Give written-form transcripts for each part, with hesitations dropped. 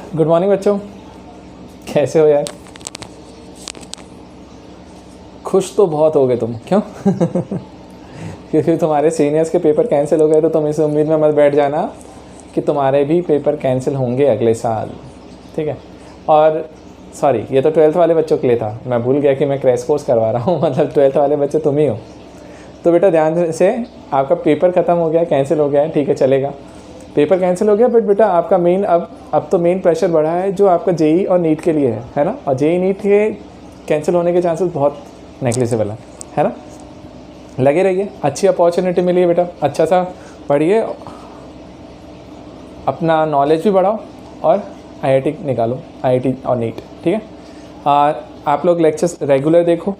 Good morning बच्चों, कैसे हो यार? खुश तो बहुत हो गए तुम, क्यों? क्योंकि तुम्हारे सीनियर्स के पेपर कैंसिल हो गए, तो तुम इस उम्मीद में मत बैठ जाना कि तुम्हारे भी पेपर कैंसिल होंगे अगले साल, ठीक है? और सॉरी, ये तो 12th वाले बच्चों के लिए था, मैं भूल गया कि मैं क्रैश कोर्स करवा रहा हूँ। मतलब 12th वाले बच्चे तुम ही हो। तो बेटा ध्यान से, आपका पेपर ख़त्म हो गया, कैंसिल हो गया है, ठीक है, चलेगा, पेपर कैंसिल हो गया, बट बेटा आपका मेन अब तो मेन प्रेशर बढ़ा है जो आपका जेई और नीट के लिए है ना? और जेई नीट के कैंसिल होने के चांसेस बहुत नेग्लिजिबल है ना? लगे रहिए, अच्छी अपॉर्चुनिटी मिली है बेटा, अच्छा सा पढ़िए, अपना नॉलेज भी बढ़ाओ और आईआईटी निकालो, आईआईटी और नीट, ठीक है? आप लोग लेक्चर्स रेगुलर देखो,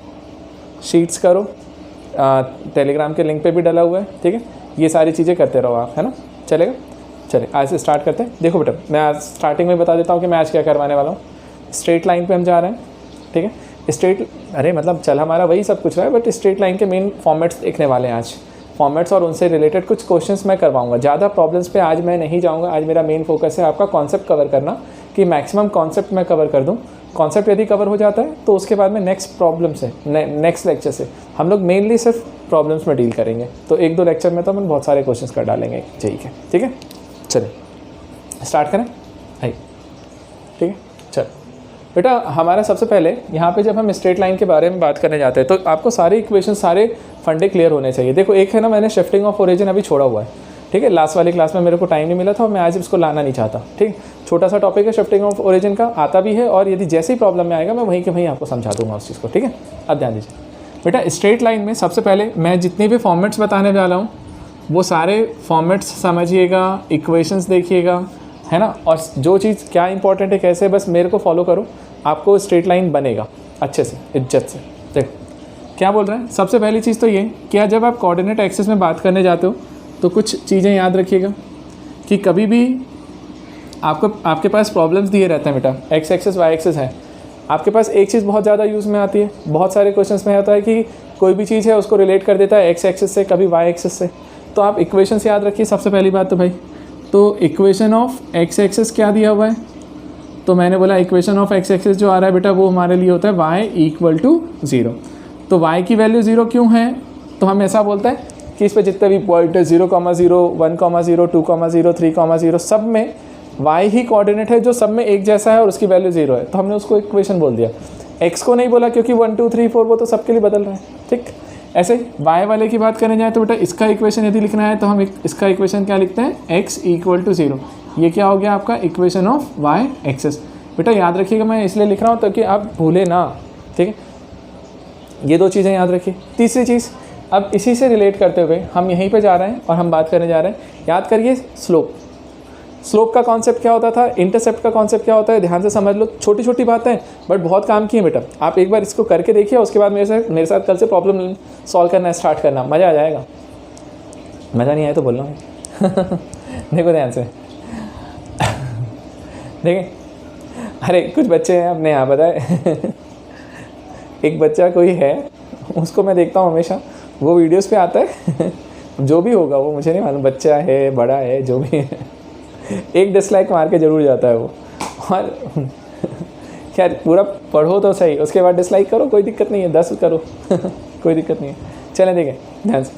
शीट्स करो, टेलीग्राम के लिंक पे भी डला हुआ है, ठीक है? ये सारी चीज़ें करते रहो आप, है ना? चलेगा? चलिए आज से स्टार्ट करते हैं। देखो बेटा, मैं आज स्टार्टिंग में बता देता हूँ कि मैं आज क्या करवाने वाला हूँ। स्ट्रेट लाइन पे हम जा रहे हैं, ठीक है? अरे मतलब चल हमारा वही सब कुछ रहा है, बट स्ट्रेट लाइन के मेन फॉर्मेट्स देखने वाले हैं आज। फॉर्मेट्स और उनसे रिलेटेड कुछ क्वेश्चंस मैं करवाऊंगा। ज़्यादा प्रॉब्लम्स पे आज मैं नहीं जाऊँगा। आज मेरा मेन फोकस है आपका कॉन्सेप्ट कवर करना, कि मैक्सिमम कॉन्सेप्ट मैं कवर कर दूँ। कॉन्सेप्ट यदि कवर हो जाता है तो उसके बाद में नेक्स्ट प्रॉब्लम से नेक्स्ट लेक्चर से हम लोग मेनली सिर्फ प्रॉब्लम्स में डील करेंगे। तो 1-2 लेक्चर में तो हम बहुत सारे क्वेश्चंस कर डालेंगे, ठीक है? चलिए स्टार्ट करें भाई, ठीक है? चलो बेटा, हमारा सबसे पहले यहाँ पे जब हम स्ट्रेट लाइन के बारे में बात करने जाते हैं तो आपको सारे इक्वेशन, सारे फंडे क्लियर होने चाहिए। देखो एक है ना, मैंने शिफ्टिंग ऑफ ओरिजिन अभी छोड़ा हुआ है, ठीक है? लास्ट वाली क्लास में मेरे को टाइम नहीं मिला था और मैं आज इसको लाना नहीं चाहता, ठीक? छोटा सा टॉपिक है शिफ्टिंग ऑफ ओरिजिन का, आता भी है, और यदि जैसे ही प्रॉब्लम में आएगा मैं वहीं के वहीं आपको समझा दूंगा उस चीज़ को, ठीक है? अब ध्यान दीजिए बेटा, स्ट्रेट लाइन में सबसे पहले मैं जितने भी फॉर्मेट्स बताने वाला हूँ वो सारे फॉर्मेट्स समझिएगा, इक्वेशंस देखिएगा, है ना? और जो चीज़ क्या इंपॉर्टेंट है कैसे, बस मेरे को फॉलो करो, आपको स्ट्रेट लाइन बनेगा अच्छे से, इज्जत से। देखो क्या बोल रहे हैं, सबसे पहली चीज़ तो ये, क्या जब आप कोऑर्डिनेट एक्सिस में बात करने जाते हो तो कुछ चीज़ें याद रखिएगा कि कभी भी आपके पास प्रॉब्लम्स दिए रहते हैं बेटा, एक्स एक्सिस वाई एक्सिस है, आपके पास एक चीज़ बहुत ज़्यादा यूज़ में आती है, बहुत सारे क्वेश्चंस में आता है कि कोई भी चीज़ है उसको रिलेट कर देता है एक्स एक्सिस से, कभी वाई एक्सिस से। तो आप इक्वेशंस याद रखिए सबसे पहली बात तो भाई। तो इक्वेशन ऑफ एक्स एक्सिस क्या दिया हुआ है, तो मैंने बोला इक्वेशन ऑफ एक्स एक्सिस जो आ रहा है बेटा वो हमारे लिए होता है y = 0। तो y की वैल्यू 0 क्यों है, तो हम ऐसा बोलते हैं कि इस पर जितने भी पॉइंट है 0,0, 1,0, 2,0, 3,0, सब में y ही कोऑर्डिनेट है जो सब में एक जैसा है और उसकी वैल्यू 0 है, तो हमने उसको इक्वेशन बोल दिया। x को नहीं बोला क्योंकि 1, 2, 3, 4 वो तो सबके लिए बदल रहा है, ठीक? ऐसे y वाले की बात करने जाए तो बेटा इसका इक्वेशन यदि लिखना है तो हम इसका इक्वेशन क्या लिखते हैं, x = 0। ये क्या हो गया आपका इक्वेशन ऑफ y एक्सिस। बेटा याद रखिएगा, मैं इसलिए लिख रहा हूँ ताकि आप भूले ना, ठीक है? ये 2 चीज़ें याद रखिए। तीसरी चीज़, अब इसी से रिलेट करते हुए हम यहीं पे जा रहे हैं और हम बात करने जा रहे हैं, याद करिए स्लोप का कॉन्सेप्ट क्या होता था, इंटरसेप्ट का कॉन्सेप्ट क्या होता है, ध्यान से समझ लो। छोटी छोटी बातें बट बहुत काम की है बेटा, आप एक बार इसको करके देखिए, उसके बाद मेरे साथ कल से प्रॉब्लम सॉल्व करना स्टार्ट करना, मज़ा आ जाएगा। मज़ा नहीं आया तो बोल रहा हूँ। देखो ध्यान से, देखें, अरे कुछ बच्चे हैं अपने यहाँ, बताए एक बच्चा कोई है, उसको मैं देखता हूँ हमेशा, वो वीडियोस पे आता है। जो भी होगा वो मुझे नहीं मालूम, बच्चा है बड़ा है जो भी है, एक डिसलाइक मार के ज़रूर जाता है वो। और खैर पूरा पढ़ो तो सही, उसके बाद डिसलाइक करो, कोई दिक्कत नहीं है, 10 करो। कोई दिक्कत नहीं है। चलें देखें ध्यान से,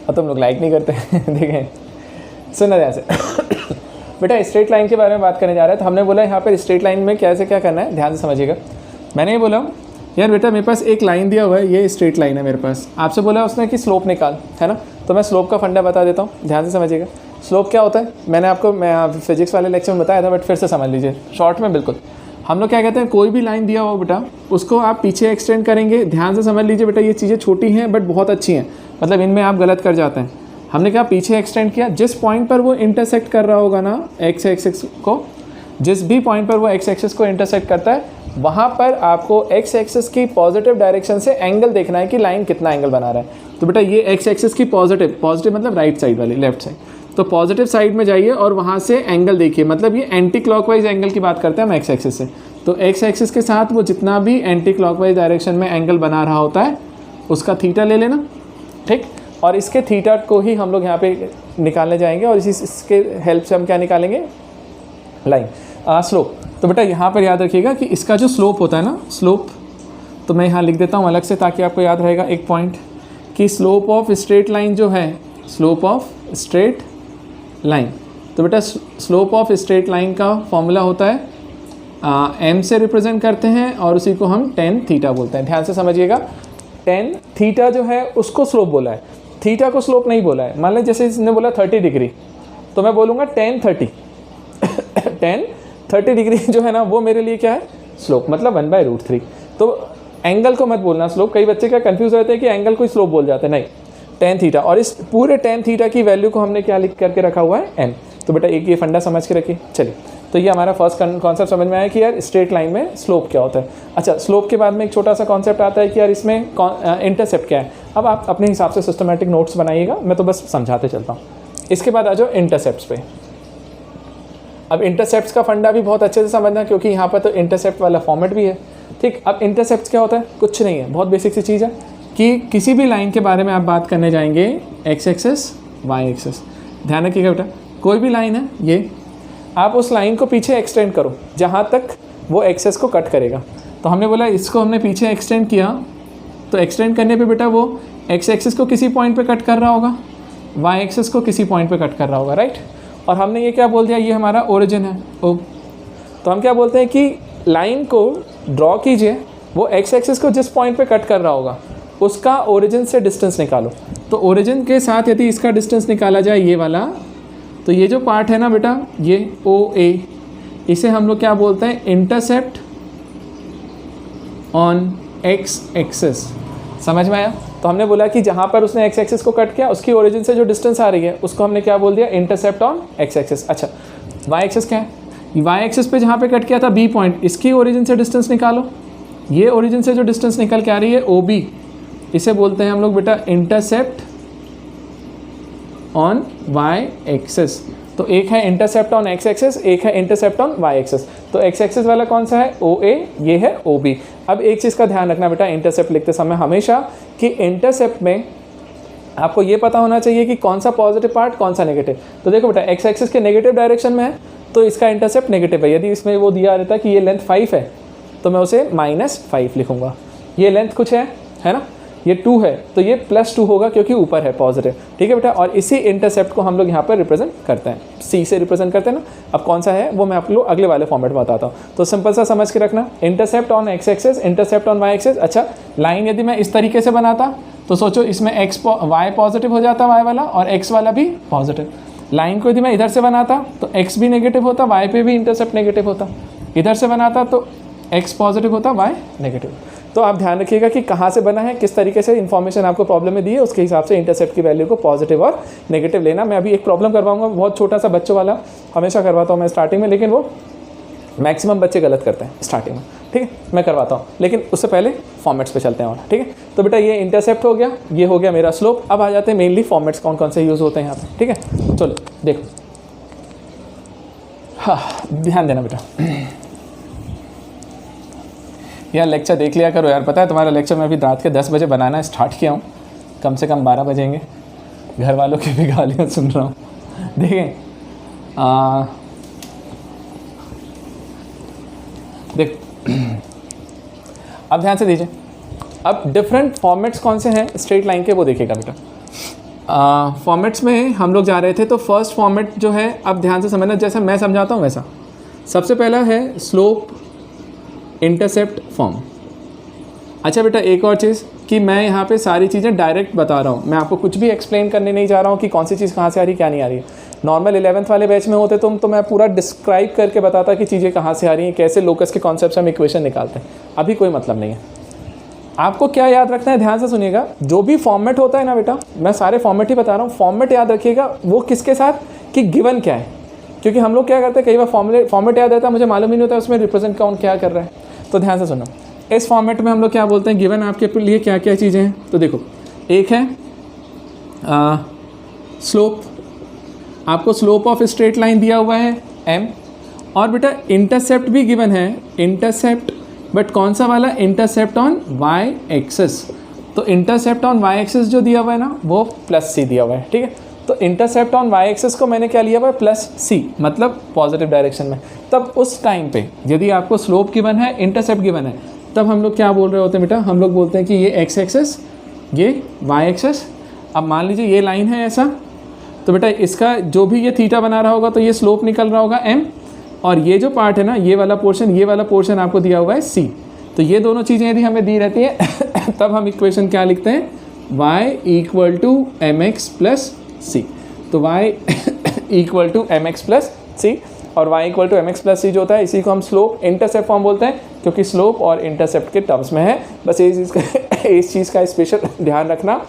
और तुम लोग लाइक नहीं करते। देखें, सुनना ध्यान से। बेटा स्ट्रेट लाइन के बारे में बात करने जा रहे हैं, तो हमने बोला यहाँ पर स्ट्रेट लाइन में कैसे क्या करना है, ध्यान से समझिएगा। मैंने ये बोला यार बेटा मेरे पास एक लाइन दिया हुआ है, ये स्ट्रेट लाइन है मेरे पास, आपसे बोला उसने कि स्लोप निकाल, है ना? तो मैं स्लोप का फंडा बता देता हूँ, ध्यान से समझिएगा। स्लोप क्या होता है, मैं फिजिक्स वाले लेक्चर में बताया था, बट फिर से समझ लीजिए शॉर्ट में बिल्कुल। हम लोग क्या कहते हैं, कोई भी लाइन दिया हो बेटा उसको आप पीछे एक्सटेंड करेंगे, ध्यान से समझ लीजिए बेटा, ये चीज़ें छोटी हैं बट बहुत अच्छी हैं, मतलब इनमें आप गलत कर जाते हैं। हमने क्या पीछे एक्सटेंड किया, जिस पॉइंट पर वो इंटरसेक्ट कर रहा होगा ना एक्स एक्सिस को, जिस भी पॉइंट पर वो एक्स एक्सिस को इंटरसेक्ट करता है वहाँ पर आपको एक्स एक्सिस की पॉजिटिव डायरेक्शन से एंगल देखना है कि लाइन कितना एंगल बना रहा है। तो बेटा ये एक्स एक्सिस की पॉजिटिव मतलब राइट साइड वाली, लेफ्ट साइड, तो पॉजिटिव साइड में जाइए और वहाँ से एंगल देखिए, मतलब ये एंटी क्लॉकवाइज एंगल की बात करते हैं हम एक्स एक्सिस से। तो एक्स एक्सिस के साथ वो जितना भी एंटी क्लॉकवाइज डायरेक्शन में एंगल बना रहा होता है उसका थीटा ले लेना, ठीक? और इसके थीटा को ही हम लोग यहाँ पे निकालने जाएंगे और इसके हेल्प से हम क्या निकालेंगे, लाइन। स्लोप, तो बेटा यहाँ पर याद रखिएगा कि इसका जो स्लोप होता है ना, स्लोप, तो मैं यहाँ लिख देता हूँ अलग से ताकि आपको याद रहेगा एक पॉइंट कि स्लोप ऑफ स्ट्रेट लाइन जो है, स्लोप ऑफ स्ट्रेट लाइन, तो बेटा स्लोप ऑफ स्ट्रेट लाइन का फॉर्मूला होता है m से रिप्रेजेंट करते हैं और उसी को हम tan थीटा बोलते हैं। ध्यान से समझिएगा, tan थीटा जो है उसको स्लोप बोला है, थीटा को स्लोप नहीं बोला है। मान लें जैसे इसने बोला 30 डिग्री, तो मैं बोलूँगा tan 30 tan 30 डिग्री जो है ना वो मेरे लिए क्या है, स्लोप, मतलब 1/√3। तो एंगल को मत बोलना स्लोप, कई बच्चे क्या कंफ्यूज रहते हैं कि एंगल को स्लोप बोल जाते हैं, नहीं, tan थीटा। और इस पूरे tan थीटा की वैल्यू को हमने क्या लिख करके रखा हुआ है, m। तो बेटा एक ये फंडा समझ के रखिए। चलिए, तो ये हमारा फर्स्ट कॉन्सेप्ट समझ में आया कि यार स्ट्रेट लाइन में स्लोप क्या होता है। अच्छा, स्लोप के बाद में एक छोटा सा कॉन्सेप्ट आता है कि यार इसमें इंटरसेप्ट क्या है। अब आप अपने हिसाब से सिस्टमेटिक नोट्स बनाइएगा, मैं तो बस समझाते चलता हूँ। इसके बाद आ जाओ इंटरसेप्ट्स पे। अब इंटरसेप्ट्स का फंडा भी बहुत अच्छे से समझना, क्योंकि यहाँ पर तो इंटरसेप्ट वाला फॉर्मेट भी है। ठीक, अब इंटरसेप्ट क्या होता है, कुछ नहीं है, बहुत बेसिक सी चीज़ है कि किसी भी लाइन के बारे में आप बात करने जाएंगे, एक्स एक्सेस वाई एक्सेस, ध्यान रखिएगा बेटा, कोई भी लाइन है ये, आप उस लाइन को पीछे एक्सटेंड करो जहाँ तक वो एक्सेस को कट करेगा। तो हमने बोला इसको हमने पीछे एक्सटेंड किया, तो एक्सटेंड करने पे बेटा वो एक्स एक्सेस को किसी पॉइंट पे कट कर रहा होगा, वाई एक्सेस को किसी पॉइंट पे कट कर रहा होगा, राइट। और हमने ये क्या बोल दिया, ये हमारा ओरिजिन है ओ। तो हम क्या बोलते हैं कि लाइन को ड्रॉ कीजिए, वो एक्स एक्सेस को जिस पॉइंट पे कट कर रहा होगा उसका ओरिजिन से डिस्टेंस निकालो। तो ओरिजिन के साथ यदि इसका डिस्टेंस निकाला जाए ये वाला, तो ये जो पार्ट है ना बेटा, ये ओ ए, इसे हम लोग क्या बोलते हैं, इंटरसेप्ट ऑन एक्स एक्सेस। समझ में आया। तो हमने बोला कि जहाँ पर उसने एक्स एक्सेस को कट किया उसकी ओरिजिन से जो डिस्टेंस आ रही है उसको हमने क्या बोल दिया, इंटरसेप्ट ऑन एक्स एक्सेस। अच्छा, वाई एक्सेस क्या है, वाई एक्सेस पे जहाँ पे कट किया था बी पॉइंट, इसकी ओरिजिन से डिस्टेंस निकालो। ये ओरिजिन से जो डिस्टेंस निकल के आ रही है ओ बी, इसे बोलते हैं हम लोग बेटा इंटरसेप्ट ऑन वाई एक्सेस। तो एक है इंटरसेप्ट ऑन एक्स एक्सेस, एक है इंटरसेप्ट ऑन वाई एक्सेस। तो एक्स एक्सेस वाला कौन सा है, ओ ए, ये है ओ बी। अब एक चीज़ का ध्यान रखना बेटा इंटरसेप्ट लिखते समय हमेशा कि इंटरसेप्ट में आपको ये पता होना चाहिए कि कौन सा पॉजिटिव पार्ट कौन सा नेगेटिव। तो देखो बेटा एक्स एक्सेस के नेगेटिव डायरेक्शन में है तो इसका इंटरसेप्ट नेगेटिव है। यदि इसमें वो दिया रहता है कि ये लेंथ 5 है तो मैं उसे -5 लिखूंगा। ये लेंथ कुछ है ना, ये 2 है तो ये +2 होगा क्योंकि ऊपर है पॉजिटिव। ठीक है बेटा, और इसी इंटरसेप्ट को हम लोग यहाँ पर रिप्रेजेंट करते हैं, सी से रिप्रेजेंट करते हैं ना। अब कौन सा है वो मैं आप लोग अगले वाले फॉर्मेट में बताता हूँ। तो सिंपल सा समझ के रखना, intercept on x axis, intercept on y axis. अच्छा, लाइन यदि मैं इस तरीके से बनाता तो सोचो इसमें वाई पॉजिटिव हो जाता, वाई वाला, और एक्स वाला भी पॉजिटिव। लाइन को यदि मैं इधर से बनाता तो एक्स भी नेगेटिव होता, वाई पे भी इंटरसेप्ट नेगेटिव होता। इधर से बनाता तो एक्स पॉजिटिव होता, वाई नेगेटिव। तो आप ध्यान रखिएगा कि कहाँ से बना है, किस तरीके से इन्फॉर्मेशन आपको प्रॉब्लम में दी है, उसके हिसाब से इंटरसेप्ट की वैल्यू को पॉजिटिव और नेगेटिव लेना। मैं अभी एक प्रॉब्लम करवाऊंगा, बहुत छोटा सा बच्चों वाला, हमेशा करवाता हूँ मैं स्टार्टिंग में, लेकिन वो मैक्सिमम बच्चे गलत करते हैं स्टार्टिंग में। ठीक है, मैं करवाता हूँ, लेकिन उससे पहले फॉर्मेट्स पे चलते हैं। और ठीक है, तो बेटा ये इंटरसेप्ट हो गया, ये हो गया मेरा स्लोप। अब आ जाते हैं मेनली फॉर्मेट्स कौन कौन से यूज़ होते हैं यहाँ पे। ठीक है, चलो देखो, हाँ ध्यान देना बेटा, यार लेक्चर देख लिया करो यार। पता है तुम्हारा लेक्चर मैं अभी रात के 10 बजे बनाना स्टार्ट किया हूँ, कम से कम 12 बजेंगे। घर वालों की भी गालियाँ सुन रहा हूँ। देखें देख अब ध्यान से दीजिए। अब डिफरेंट फॉर्मेट्स कौन से हैं स्ट्रेट लाइन के वो देखिएगा बेटा। फॉर्मेट्स में हम लोग जा रहे थे, तो फर्स्ट फॉर्मेट जो है, अब ध्यान से समझना, जैसे मैं समझाता हूँ वैसा। सबसे पहला है स्लोप इंटरसेप्ट फॉर्म। अच्छा बेटा, एक और चीज़ कि मैं यहाँ पे सारी चीज़ें डायरेक्ट बता रहा हूँ, मैं आपको कुछ भी एक्सप्लेन करने नहीं जा रहा हूँ कि कौन सी चीज़ कहाँ से आ रही है क्या नहीं आ रही है। नॉर्मल 11th वाले बैच में होते तो मैं पूरा डिस्क्राइब करके बताता कि चीज़ें कहाँ से आ रही हैं, कैसे लोकस के कॉन्सेप्ट से हम इक्वेशन निकालते हैं। अभी कोई मतलब नहीं है। आपको क्या याद रखना है, ध्यान से सुनिएगा। जो भी फॉर्मेट होता है ना बेटा, मैं सारे फॉर्मेट ही बता रहा हूँ, फॉर्मेट याद रखिएगा वो किसके साथ, कि गिवन क्या है। क्योंकि हम लोग क्या करते हैं, कई बार फॉर्मेट याद रहता है, मुझे मालूम ही नहीं होता उसमें रिप्रेजेंट कौन क्या कर रहा है। तो ध्यान से सुनो, इस फॉर्मेट में हम लोग क्या बोलते हैं, गिवन आपके लिए क्या क्या चीज़ें हैं। तो देखो, एक है स्लोप, आपको स्लोप ऑफ स्ट्रेट लाइन दिया हुआ है m, और बेटा इंटरसेप्ट भी गिवन है, इंटरसेप्ट, बट कौन सा वाला, इंटरसेप्ट ऑन y एक्सेस। तो इंटरसेप्ट ऑन y एक्सेस जो दिया हुआ है ना वो +c दिया हुआ है। ठीक है, तो इंटरसेप्ट ऑन वाई एक्सिस को मैंने क्या लिया हुआ है प्लस सी, मतलब पॉजिटिव डायरेक्शन में। तब उस टाइम पे यदि आपको स्लोप गिवन है, इंटरसेप्ट गिवन है, तब हम लोग क्या बोल रहे होते हैं बेटा, हम लोग बोलते हैं कि ये एक्स एक्सिस, ये वाई एक्सिस। अब मान लीजिए ये लाइन है ऐसा, तो बेटा इसका जो भी ये थीटा बना रहा होगा तो ये स्लोप निकल रहा होगा एम, और ये जो पार्ट है ना, ये वाला पोर्शन आपको दिया हुआ है सी। तो ये दोनों चीज़ें यदि हमें दी रहती हैं तब हम इक्वेशन क्या लिखते हैं, y equal to M X plus C. तो y equal to M X plus C, और y equal to M X plus C जो होता है इसी को हम स्लोप इंटरसेप्ट फॉर्म बोलते हैं, क्योंकि स्लोप और इंटरसेप्ट के टर्म्स में है। बस इस चीज़ का स्पेशल ध्यान रखना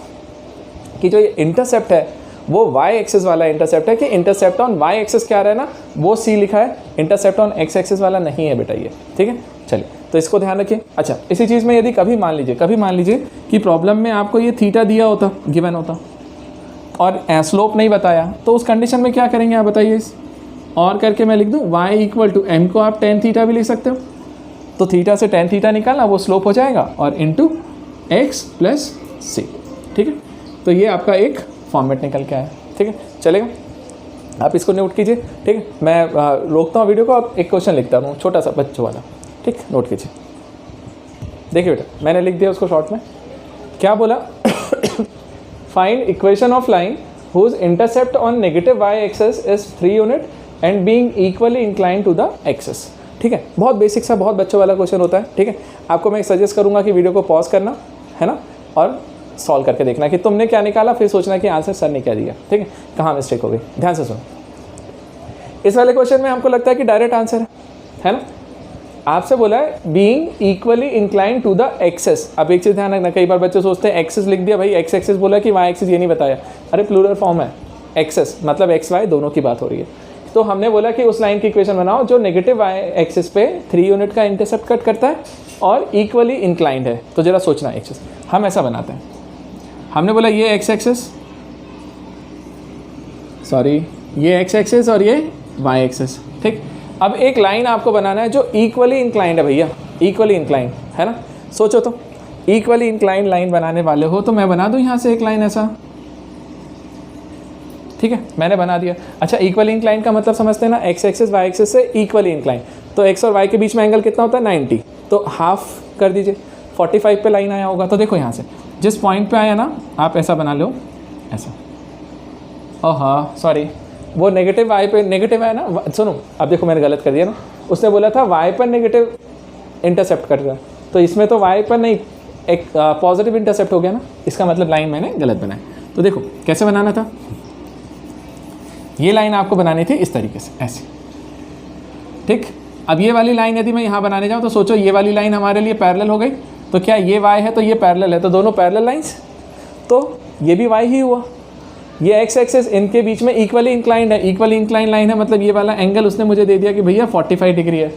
कि जो ये इंटरसेप्ट है वो y एक्सिस वाला इंटरसेप्ट है, कि इंटरसेप्ट ऑन y एक्सिस क्या रहा है ना, वो c लिखा है, इंटरसेप्ट ऑन x एक्सिस वाला नहीं है बेटा ये, ठीक है। चलिए तो इसको ध्यान रखिए। अच्छा, इसी चीज़ में यदि कभी मान लीजिए कि प्रॉब्लम में आपको ये थीटा दिया होता, गिवन होता, और स्लोप नहीं बताया, तो उस कंडीशन में क्या करेंगे आप बताइए। और करके मैं लिख दूँ y इक्वल टू एम को आप टेन थीटा भी लिख सकते हो, तो थीटा से टेन थीटा निकालना, वो स्लोप हो जाएगा, और इंटू एक्स प्लस सी, ठीक है। तो ये आपका एक फॉर्मेट निकल के आया, ठीक है, चलेगा। आप इसको नोट कीजिए, ठीक है। मैं रोकता हूँ वीडियो को, आप एक क्वेश्चन लिखता हूँ छोटा सा बच्चों वाला, ठीक, नोट कीजिए। देखिए बेटा मैंने लिख दिया उसको शॉर्ट में, क्या बोला find equation of line whose intercept on negative y axis is 3 unit and being equally incline to the axis, ठीक है। बहुत बेसिक सा, बहुत बच्चों वाला क्वेश्चन होता है, ठीक है। आपको मैं सजेस्ट करूँगा कि वीडियो को पॉज करना है ना, और सॉल्व करके देखना कि तुमने क्या निकाला, फिर सोचना कि आंसर सर ने क्या दिया, ठीक है, कहाँ मिस्टेक हो गई। ध्यान से सुनो, इस वाले क्वेश्चन में हमको लगता है कि डायरेक्ट आंसर है ना। आपसे बोला है being equally incline to the axis. अब एक चीज़ ध्यान रखना, कई बार बच्चे सोचते हैं एक्सेस लिख दिया भाई, एक्स एक्सेस बोला कि वाई एक्सेस, ये नहीं बताया। अरे प्लूरल फॉर्म है, एक्सेस मतलब एक्स वाई दोनों की बात हो रही है। तो हमने बोला कि उस लाइन की इक्वेशन बनाओ जो नेगेटिव वाई एक्सिस पे 3 यूनिट का इंटरसेप्ट कट करता है और इक्वली इंक्लाइंड है। तो जरा सोचना एक चीज़, हम ऐसा बनाते हैं, हमने बोला ये एक्स एक्सिस, सॉरी ये एक्स एक्सिस और ये वाई एक्सिस, ठीक। अब एक लाइन आपको बनाना है जो इक्वली इंक्लाइंड है भैया, इक्वली इंक्लाइंड है ना। सोचो तो इक्वली इंक्लाइंड लाइन बनाने वाले हो तो मैं बना दूं यहाँ से एक लाइन ऐसा, ठीक है, मैंने बना दिया। अच्छा, इक्वली इंक्लाइंड का मतलब समझते हैं ना, एक्स एक्सिस वाई एक्सिस से इक्वली इंक्लाइंड, तो एक्स और वाई के बीच में एंगल कितना होता है 90, तो हाफ कर दीजिए, 45 पे लाइन आया होगा। तो देखो यहाँ से जिस पॉइंट पे आया ना, आप ऐसा बना लो ऐसा, ओह हाँ सॉरी, वो नेगेटिव वाई पे नेगेटिव है ना, सुनो अब देखो मैंने गलत कर दिया ना, उसने बोला था वाई पर नेगेटिव इंटरसेप्ट कर रहा है, तो इसमें तो वाई पर नहीं, एक पॉजिटिव इंटरसेप्ट हो गया ना, इसका मतलब लाइन मैंने गलत बनाई। तो देखो कैसे बनाना था, ये लाइन आपको बनानी थी इस तरीके से ऐसे, ठीक। अब ये वाली लाइन यदि मैं यहाँ बनाने जाऊँ तो सोचो ये वाली लाइन हमारे लिए पैरेलल हो गई, तो क्या ये y है तो ये पैरेलल है, तो दोनों पैरेलल लाइंस, तो ये भी y ही हुआ। ये x एक्सिस इनके बीच में इक्वली इंक्लाइंड है, इक्वली इंक्लाइंड लाइन है, मतलब ये वाला एंगल उसने मुझे दे दिया कि भैया 45 डिग्री है,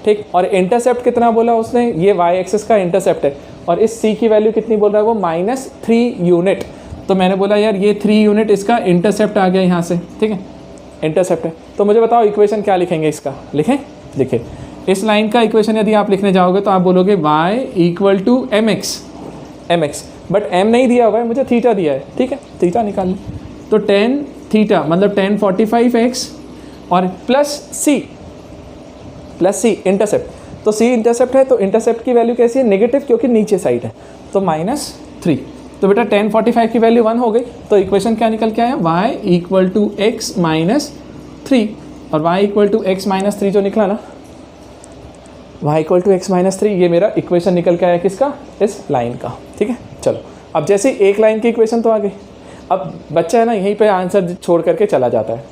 ठीक। और इंटरसेप्ट कितना बोला उसने, ये y एक्सिस का इंटरसेप्ट है, और इस c की वैल्यू कितनी बोल रहा है वो -3 यूनिट। तो मैंने बोला यार ये 3 यूनिट इसका इंटरसेप्ट आ गया यहाँ से, ठीक है, इंटरसेप्ट है। तो मुझे बताओ इक्वेशन क्या लिखेंगे इसका, लिखें, देखिए इस लाइन का इक्वेशन यदि आप लिखने जाओगे तो आप बोलोगे y equal to M x, but m नहीं दिया हुआ है, मुझे थीटा दिया है, ठीक है, थीटा निकाल लें। तो tan थीटा मतलब tan 45x और प्लस c इंटरसेप्ट, तो c इंटरसेप्ट है, तो इंटरसेप्ट की वैल्यू कैसी है, नेगेटिव, क्योंकि नीचे साइड है, तो -3। तो बेटा tan 45 की वैल्यू 1 हो गई, तो इक्वेशन क्या निकल के आया, y equal to x minus 3, और y equal to x minus 3 जो निकला ना, y equal to x minus 3, ये मेरा इक्वेशन निकल के आया किसका, इस लाइन का, ठीक है। चलो अब जैसे एक लाइन की इक्वेशन तो आ गई, अब बच्चा है ना यहीं पे आंसर छोड़ करके चला जाता है,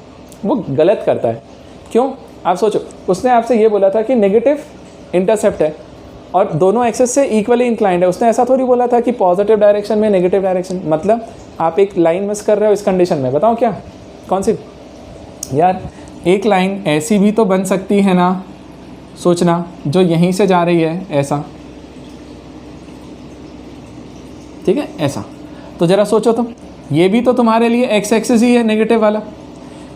वो गलत करता है, क्यों आप सोचो, उसने आपसे ये बोला था कि नेगेटिव इंटरसेप्ट है और दोनों एक्सेस से इक्वली इंक्लाइंड है, उसने ऐसा थोड़ी बोला था कि पॉजिटिव डायरेक्शन में नेगेटिव डायरेक्शन, मतलब आप एक लाइन मिस कर रहे हो इस कंडीशन में, बताओ क्या, कौन सी यार। एक लाइन ऐसी भी तो बन सकती है ना, सोचना, जो यहीं से जा रही है ऐसा, ठीक है, ऐसा। तो ज़रा सोचो तो, ये भी तो तुम्हारे लिए एक्स एक्सिस ही है नेगेटिव वाला,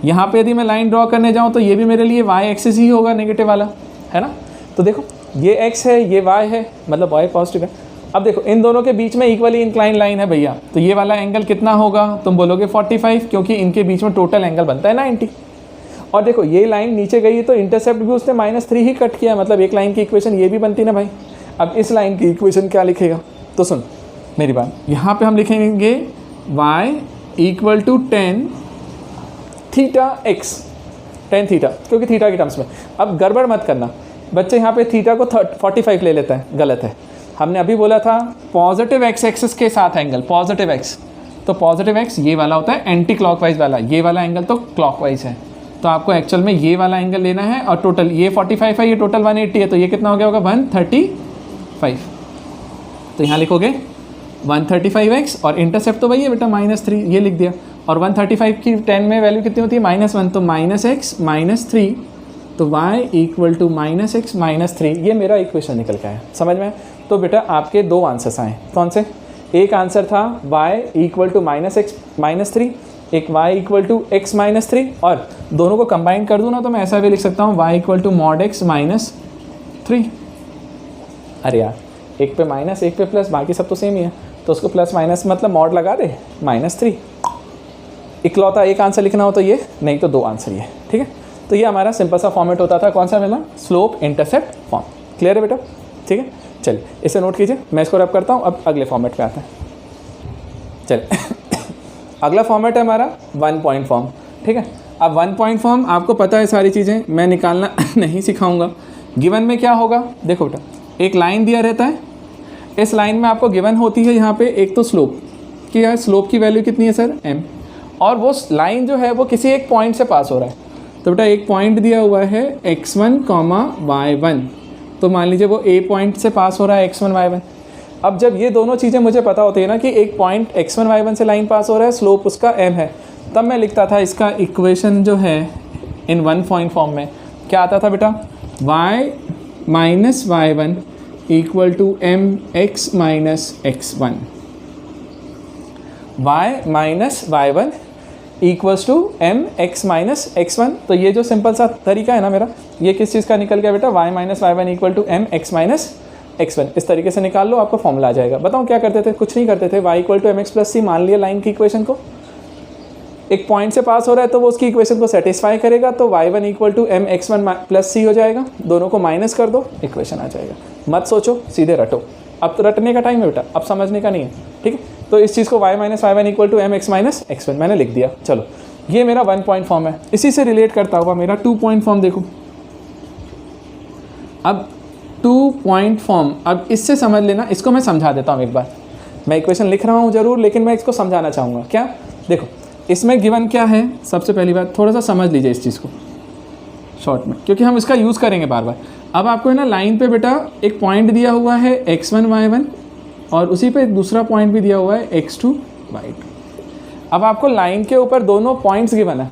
यहाँ पे यदि मैं लाइन ड्रॉ करने जाऊँ तो ये भी मेरे लिए वाई एक्सिस ही होगा नेगेटिव वाला, है ना। तो देखो ये x है, ये y है, मतलब y पॉजिटिव है, अब देखो इन दोनों के बीच में इक्वली इंक्लाइन लाइन है भैया, तो ये वाला एंगल कितना होगा, तुम बोलोगे 45, क्योंकि इनके बीच में टोटल एंगल बनता है 90। और देखो ये लाइन नीचे गई है तो इंटरसेप्ट भी उसने -3 ही कट किया, मतलब एक लाइन की इक्वेशन ये भी बनती ना भाई। अब इस लाइन की इक्वेशन क्या लिखेगा, तो सुन मेरी बात, यहाँ पे हम लिखेंगे y = tan θx, tan theta, क्योंकि थीटा की टर्म्स में। अब गड़बड़ मत करना बच्चे, यहाँ पे थीटा को 45 ले लेता है, गलत है। हमने अभी बोला था पॉजिटिव एक्स एक्सिस के साथ एंगल, पॉजिटिव एक्स, तो पॉजिटिव एक्स ये वाला होता है एंटी क्लॉकवाइज वाला, ये वाला एंगल तो क्लॉकवाइज है, तो आपको एक्चुअल में ये वाला एंगल लेना है। और टोटल ये 45 है, ये टोटल 180 है, तो ये कितना हो गया होगा 135। तो यहाँ लिखोगे 135x और इंटरसेप्ट तो वही है बेटा -3, ये लिख दिया। और 135 की 10 में वैल्यू कितनी होती है -1, तो -x -3, तो y = -x -3, ये मेरा इक्वेशन निकल के आया, समझ में। तो बेटा आपके दो आंसर्स आए, कौन से, एक आंसर था y = -x -3, एक y = x -3, और दोनों को कंबाइन कर दूँ ना तो मैं ऐसा भी लिख सकता हूँ y = mod x -3। अरे यार एक पे माइनस एक पे प्लस, बाकी सब तो सेम ही है, तो उसको प्लस माइनस मतलब मॉड लगा दे -3। इकलौता एक आंसर लिखना हो तो ये, नहीं तो दो आंसर ये, ठीक है। तो ये हमारा सिंपल सा फॉर्मेट होता था, कौन सा मिला, स्लोप इंटरसेप्ट फॉर्म। क्लियर है बेटा, ठीक है। चलिए इसे नोट कीजिए, मैं इसको रब करता हूँ। अब अगले फॉर्मेट पे आता है, चलिए अगला फॉर्मेट है हमारा 1 पॉइंट फॉर्म, ठीक है। अब 1 पॉइंट फॉर्म आपको पता है, सारी चीज़ें मैं निकालना नहीं सिखाऊंगा। गिवन में क्या होगा, देखो बेटा एक लाइन दिया रहता है, इस लाइन में आपको गिवन होती है यहाँ पे एक तो स्लोप कि यार स्लोप की वैल्यू कितनी है सर m, और वो लाइन जो है वो किसी एक पॉइंट से पास हो रहा है। तो बेटा एक पॉइंट दिया हुआ है x1, y1, तो मान लीजिए वो a पॉइंट से पास हो रहा है x1 y1। अब जब ये दोनों चीज़ें मुझे पता होती है ना कि एक पॉइंट x1 y1 से लाइन पास हो रहा है, स्लोप उसका m है, तब मैं लिखता था इसका इक्वेशन जो है इन 1 पॉइंट फॉर्म में क्या आता था बेटा, y - y1 = mx - x1, y - y1 = mx - x1। तो ये जो सिंपल सा तरीका है ना मेरा, ये किस चीज़ का निकल गया बेटा, y - y1 = mx - x1। इस तरीके से निकाल लो, आपको फॉर्मूला आ जाएगा। बताओ क्या करते थे, कुछ नहीं करते थे, y = mx + c मान लिया लाइन की इक्वेशन को, एक पॉइंट से पास हो रहा है तो वो उसकी इक्वेशन को सेटिस्फाई करेगा, तो y1 = mx1 + c हो जाएगा, दोनों को माइनस कर दो, इक्वेशन आ जाएगा। मत सोचो, सीधे रटो। अब तो रटने का टाइम है बेटा, अब समझने का नहीं है, ठीक है। तो इस चीज़ को y - y1 = mx - x1 मैंने लिख दिया। चलो ये मेरा 1 पॉइंट फॉर्म है। इसी से रिलेट करता हुआ मेरा 2 पॉइंट फॉर्म देखो। अब 2 पॉइंट फॉर्म, अब इससे समझ लेना, इसको मैं समझा देता हूँ एक बार। मैं इक्वेशन लिख रहा हूँ ज़रूर, लेकिन मैं इसको समझाना चाहूँगा। क्या, देखो इसमें गिवन क्या है, सबसे पहली बात थोड़ा सा समझ लीजिए इस चीज़ को शॉर्ट में, क्योंकि हम इसका यूज़ करेंगे बार बार। अब आपको है ना लाइन पे बेटा एक पॉइंट दिया हुआ है x1 y1, और उसी पे एक दूसरा पॉइंट भी दिया हुआ है x2 y2। अब आपको लाइन के ऊपर दोनों पॉइंट्स गिवन है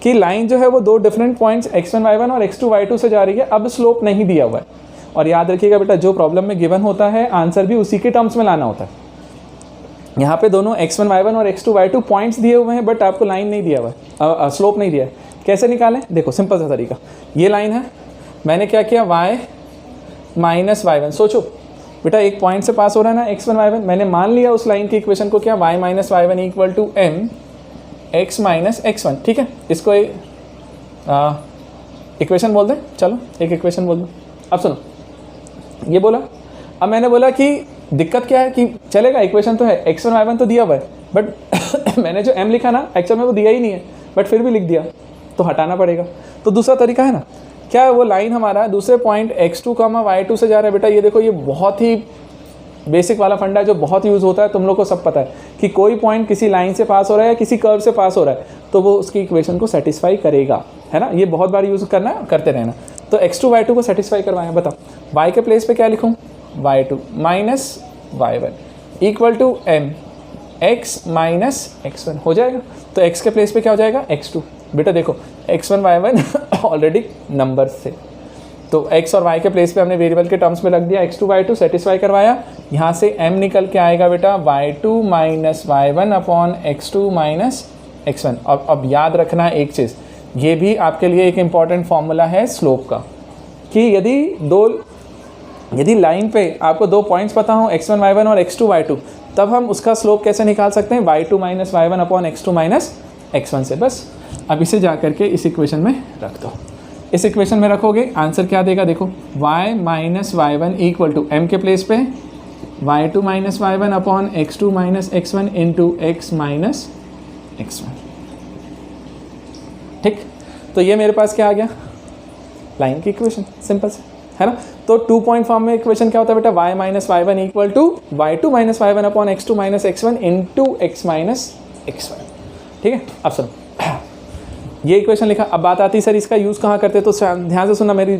कि लाइन जो है वो दो डिफरेंट पॉइंट्स x1 y1 और x2 y2 से जा रही है। अब स्लोप नहीं दिया हुआ है, और याद रखिएगा बेटा जो प्रॉब्लम में गिवन होता है आंसर भी उसी के टर्म्स में लाना होता है। यहाँ पे दोनों x1 y1 और x2 y2 पॉइंट्स दिए हुए हैं, बट आपको लाइन नहीं दिया हुआ है, स्लोप नहीं दिया है। कैसे निकालें, देखो सिंपल सा तरीका, ये लाइन है, मैंने क्या किया y - y1। सोचो बेटा एक पॉइंट से पास हो रहा है ना x1 y1, मैंने मान लिया उस लाइन की इक्वेशन को क्या, y - y1 = mx - x1, ठीक है। इसको इक्वेशन बोल दें, चलो एक इक्वेशन बोल दो। अब सुनो, ये बोला, अब मैंने बोला कि दिक्कत क्या है कि चलेगा, इक्वेशन तो है, x1 y1 तो दिया हुआ है, बट मैंने जो m लिखा ना एक्चुअल में वो दिया ही नहीं है, बट फिर भी लिख दिया, तो हटाना पड़ेगा। तो दूसरा तरीका है ना, क्या है, वो लाइन हमारा दूसरे पॉइंट x2, y2 से जा रहा है। बेटा ये देखो, ये बहुत ही बेसिक वाला फंडा है जो बहुत यूज़ होता है, तुम लोग को सब पता है कि कोई पॉइंट किसी लाइन से पास हो रहा है या किसी कर्व से पास हो रहा है तो वो उसकी इक्वेशन को सेटिस्फाई करेगा, है ना। ये बहुत बार यूज़ करना, करते रहना। तो x2 y2 को सेटिस्फाई करवाएं। बताओ y के प्लेस पे क्या लिखूँ, y2 - y1 = mx - x1 हो जाएगा। तो x के प्लेस पे क्या हो जाएगा, x2। बेटा देखो x1 y1 ऑलरेडी नंबर से, तो x और y के प्लेस पे हमने वेरिएबल के टर्म्स में रख दिया, x2 y2 सेटिस्फाई करवाया, यहाँ से m निकल के आएगा बेटा y2 - y1 / x2 - x1। अब याद रखना एक चीज़, ये भी आपके लिए एक इम्पॉर्टेंट फॉर्मूला है स्लोप का, कि यदि दो यदि लाइन पे आपको 2 पॉइंट्स पता हो x1 y1 और x2 y2, तब हम उसका स्लोप कैसे निकाल सकते हैं, y2 minus y1 upon x2 minus x1 से। बस अब इसे जा करके इस इक्वेशन में रख दो। इस इक्वेशन में रखोगे आंसर क्या देगा, देखो y minus y1 equal to m के प्लेस पे y2 minus y1 upon x2 minus x1 into x minus x1। ठीक, तो ये मेरे पास क्या आ गया, लाइन की इक्वेशन, सिंपल से, है ना। तो 2 पॉइंट फॉर्म में इक्वेशन क्या होता है बेटा, y minus y1 equal to y2 minus y1 upon x2 minus x1 into x minus x1। ठीक है, अब सुनो, ये इक्वेशन लिखा। अब बात आती है सर इसका यूज़ कहाँ करते हैं, तो ध्यान से सुनना मेरी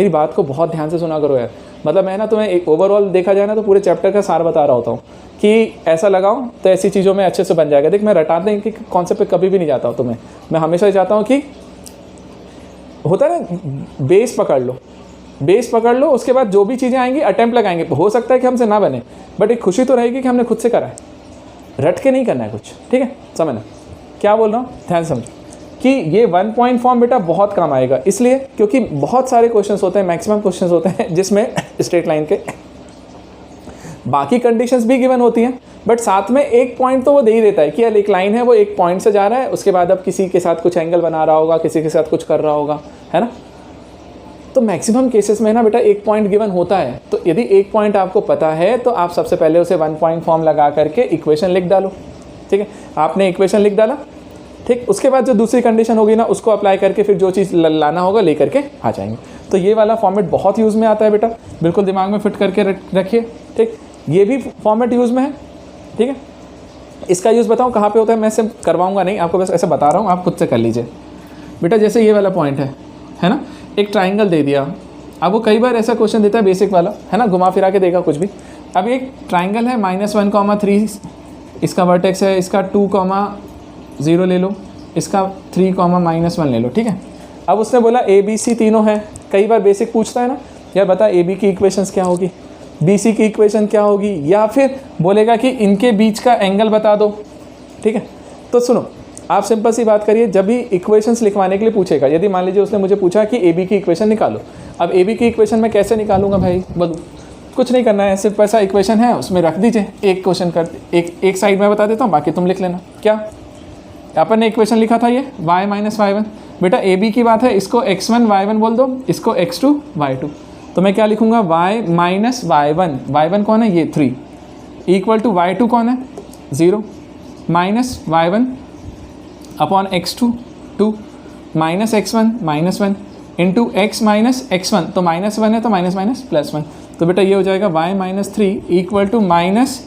बात को बहुत ध्यान से सुना करो यार। मतलब मैं ना तुम्हें एक ओवरऑल देखा जाए ना तो पूरे चैप्टर का सार बता रहा होता हूँ कि ऐसा लगाओ तो ऐसी चीज़ों में अच्छे से बन जाएगा। देख, मैं रटाने के कॉन्सेप्ट पे कभी भी नहीं जाता हूँ तुम्हें, मैं हमेशा चाहता हूँ कि होता है ना, बेस पकड़ लो, उसके बाद जो भी चीज़ें आएंगी अटेम्प्ट लगाएंगे। हो सकता है कि हमसे ना बने, बट एक खुशी तो रहेगी कि हमने खुद से करा है, रट के नहीं करना है कुछ। ठीक है, समझना क्या बोल रहा हूँ, ध्यान समझो कि ये 1 पॉइंट फॉर्म बेटा बहुत काम आएगा, इसलिए क्योंकि बहुत सारे क्वेश्चंस होते हैं, मैक्सिमम क्वेश्चंस होते हैं जिसमें स्ट्रेट लाइन के बाकी कंडीशंस भी गिवन होती हैं, बट साथ में एक पॉइंट तो वो दे ही देता है कि यार एक लाइन है, वो एक पॉइंट से जा रहा है, उसके बाद अब किसी के साथ कुछ एंगल बना रहा होगा, किसी के साथ कुछ कर रहा होगा, है ना। तो मैक्सिमम केसेस में ना बेटा एक पॉइंट गिवन होता है। तो यदि एक पॉइंट आपको पता है तो आप सबसे पहले उसे 1 पॉइंट फॉर्म लगा करके इक्वेशन लिख डालो। ठीक है, आपने इक्वेशन लिख डाला, ठीक, उसके बाद जो दूसरी कंडीशन होगी ना उसको अप्लाई करके फिर जो चीज़ लाना होगा ले करके आ जाएंगे। तो ये वाला फॉर्मेट बहुत यूज़ में आता है बेटा, बिल्कुल दिमाग में फिट करके रखिए। ठीक, ये भी फॉर्मेट यूज़ में है। ठीक है, इसका यूज़ बताऊँ कहाँ पे होता है, मैं इसे करवाऊँगा नहीं, आपको बस ऐसे बता रहा हूँ, आप खुद से कर लीजिए बेटा। जैसे ये वाला पॉइंट है ना, एक ट्राइंगल दे दिया, अब वो कई बार ऐसा क्वेश्चन देता है बेसिक वाला, है ना, घुमा फिरा के देगा कुछ भी। अब एक ट्राइंगल है -1, 3 इसका वर्टेक्स है, इसका 2, 0 ले लो, इसका 3, -1 ले लो। ठीक है, अब उसने बोला ABC तीनों है। कई बार बेसिक पूछता है ना, यार बता AB की इक्वेशंस क्या होगी, BC की इक्वेशन क्या होगी, या फिर बोलेगा कि इनके बीच का एंगल बता दो। ठीक है, तो सुनो, आप सिंपल सी बात करिए, जब भी इक्वेशंस लिखवाने के लिए पूछेगा, यदि मान लीजिए उसने मुझे पूछा कि AB की इक्वेशन निकालो, अब AB की इक्वेशन मैं कैसे निकालूंगा भाई, बोलो, कुछ नहीं करना है, सिर्फ ऐसा इक्वेशन है उसमें रख दीजिए, एक क्वेश्चन कर, एक साइड में बता देता हूँ, बाकी तुम लिख लेना। क्या अपन ने इक्वेशन लिखा था, ये y माइनस y1, बेटा AB की बात है, इसको x1 y1 बोल दो, इसको x2 y2। तो मैं क्या लिखूंगा, y माइनस y1 कौन है, ये 3, इक्वल टू y2 कौन है, 0, minus y1 upon x2 2, minus x1 -1 into x minus x1, तो -1 है तो माइनस +1। तो बेटा ये हो जाएगा y minus 3 equal to minus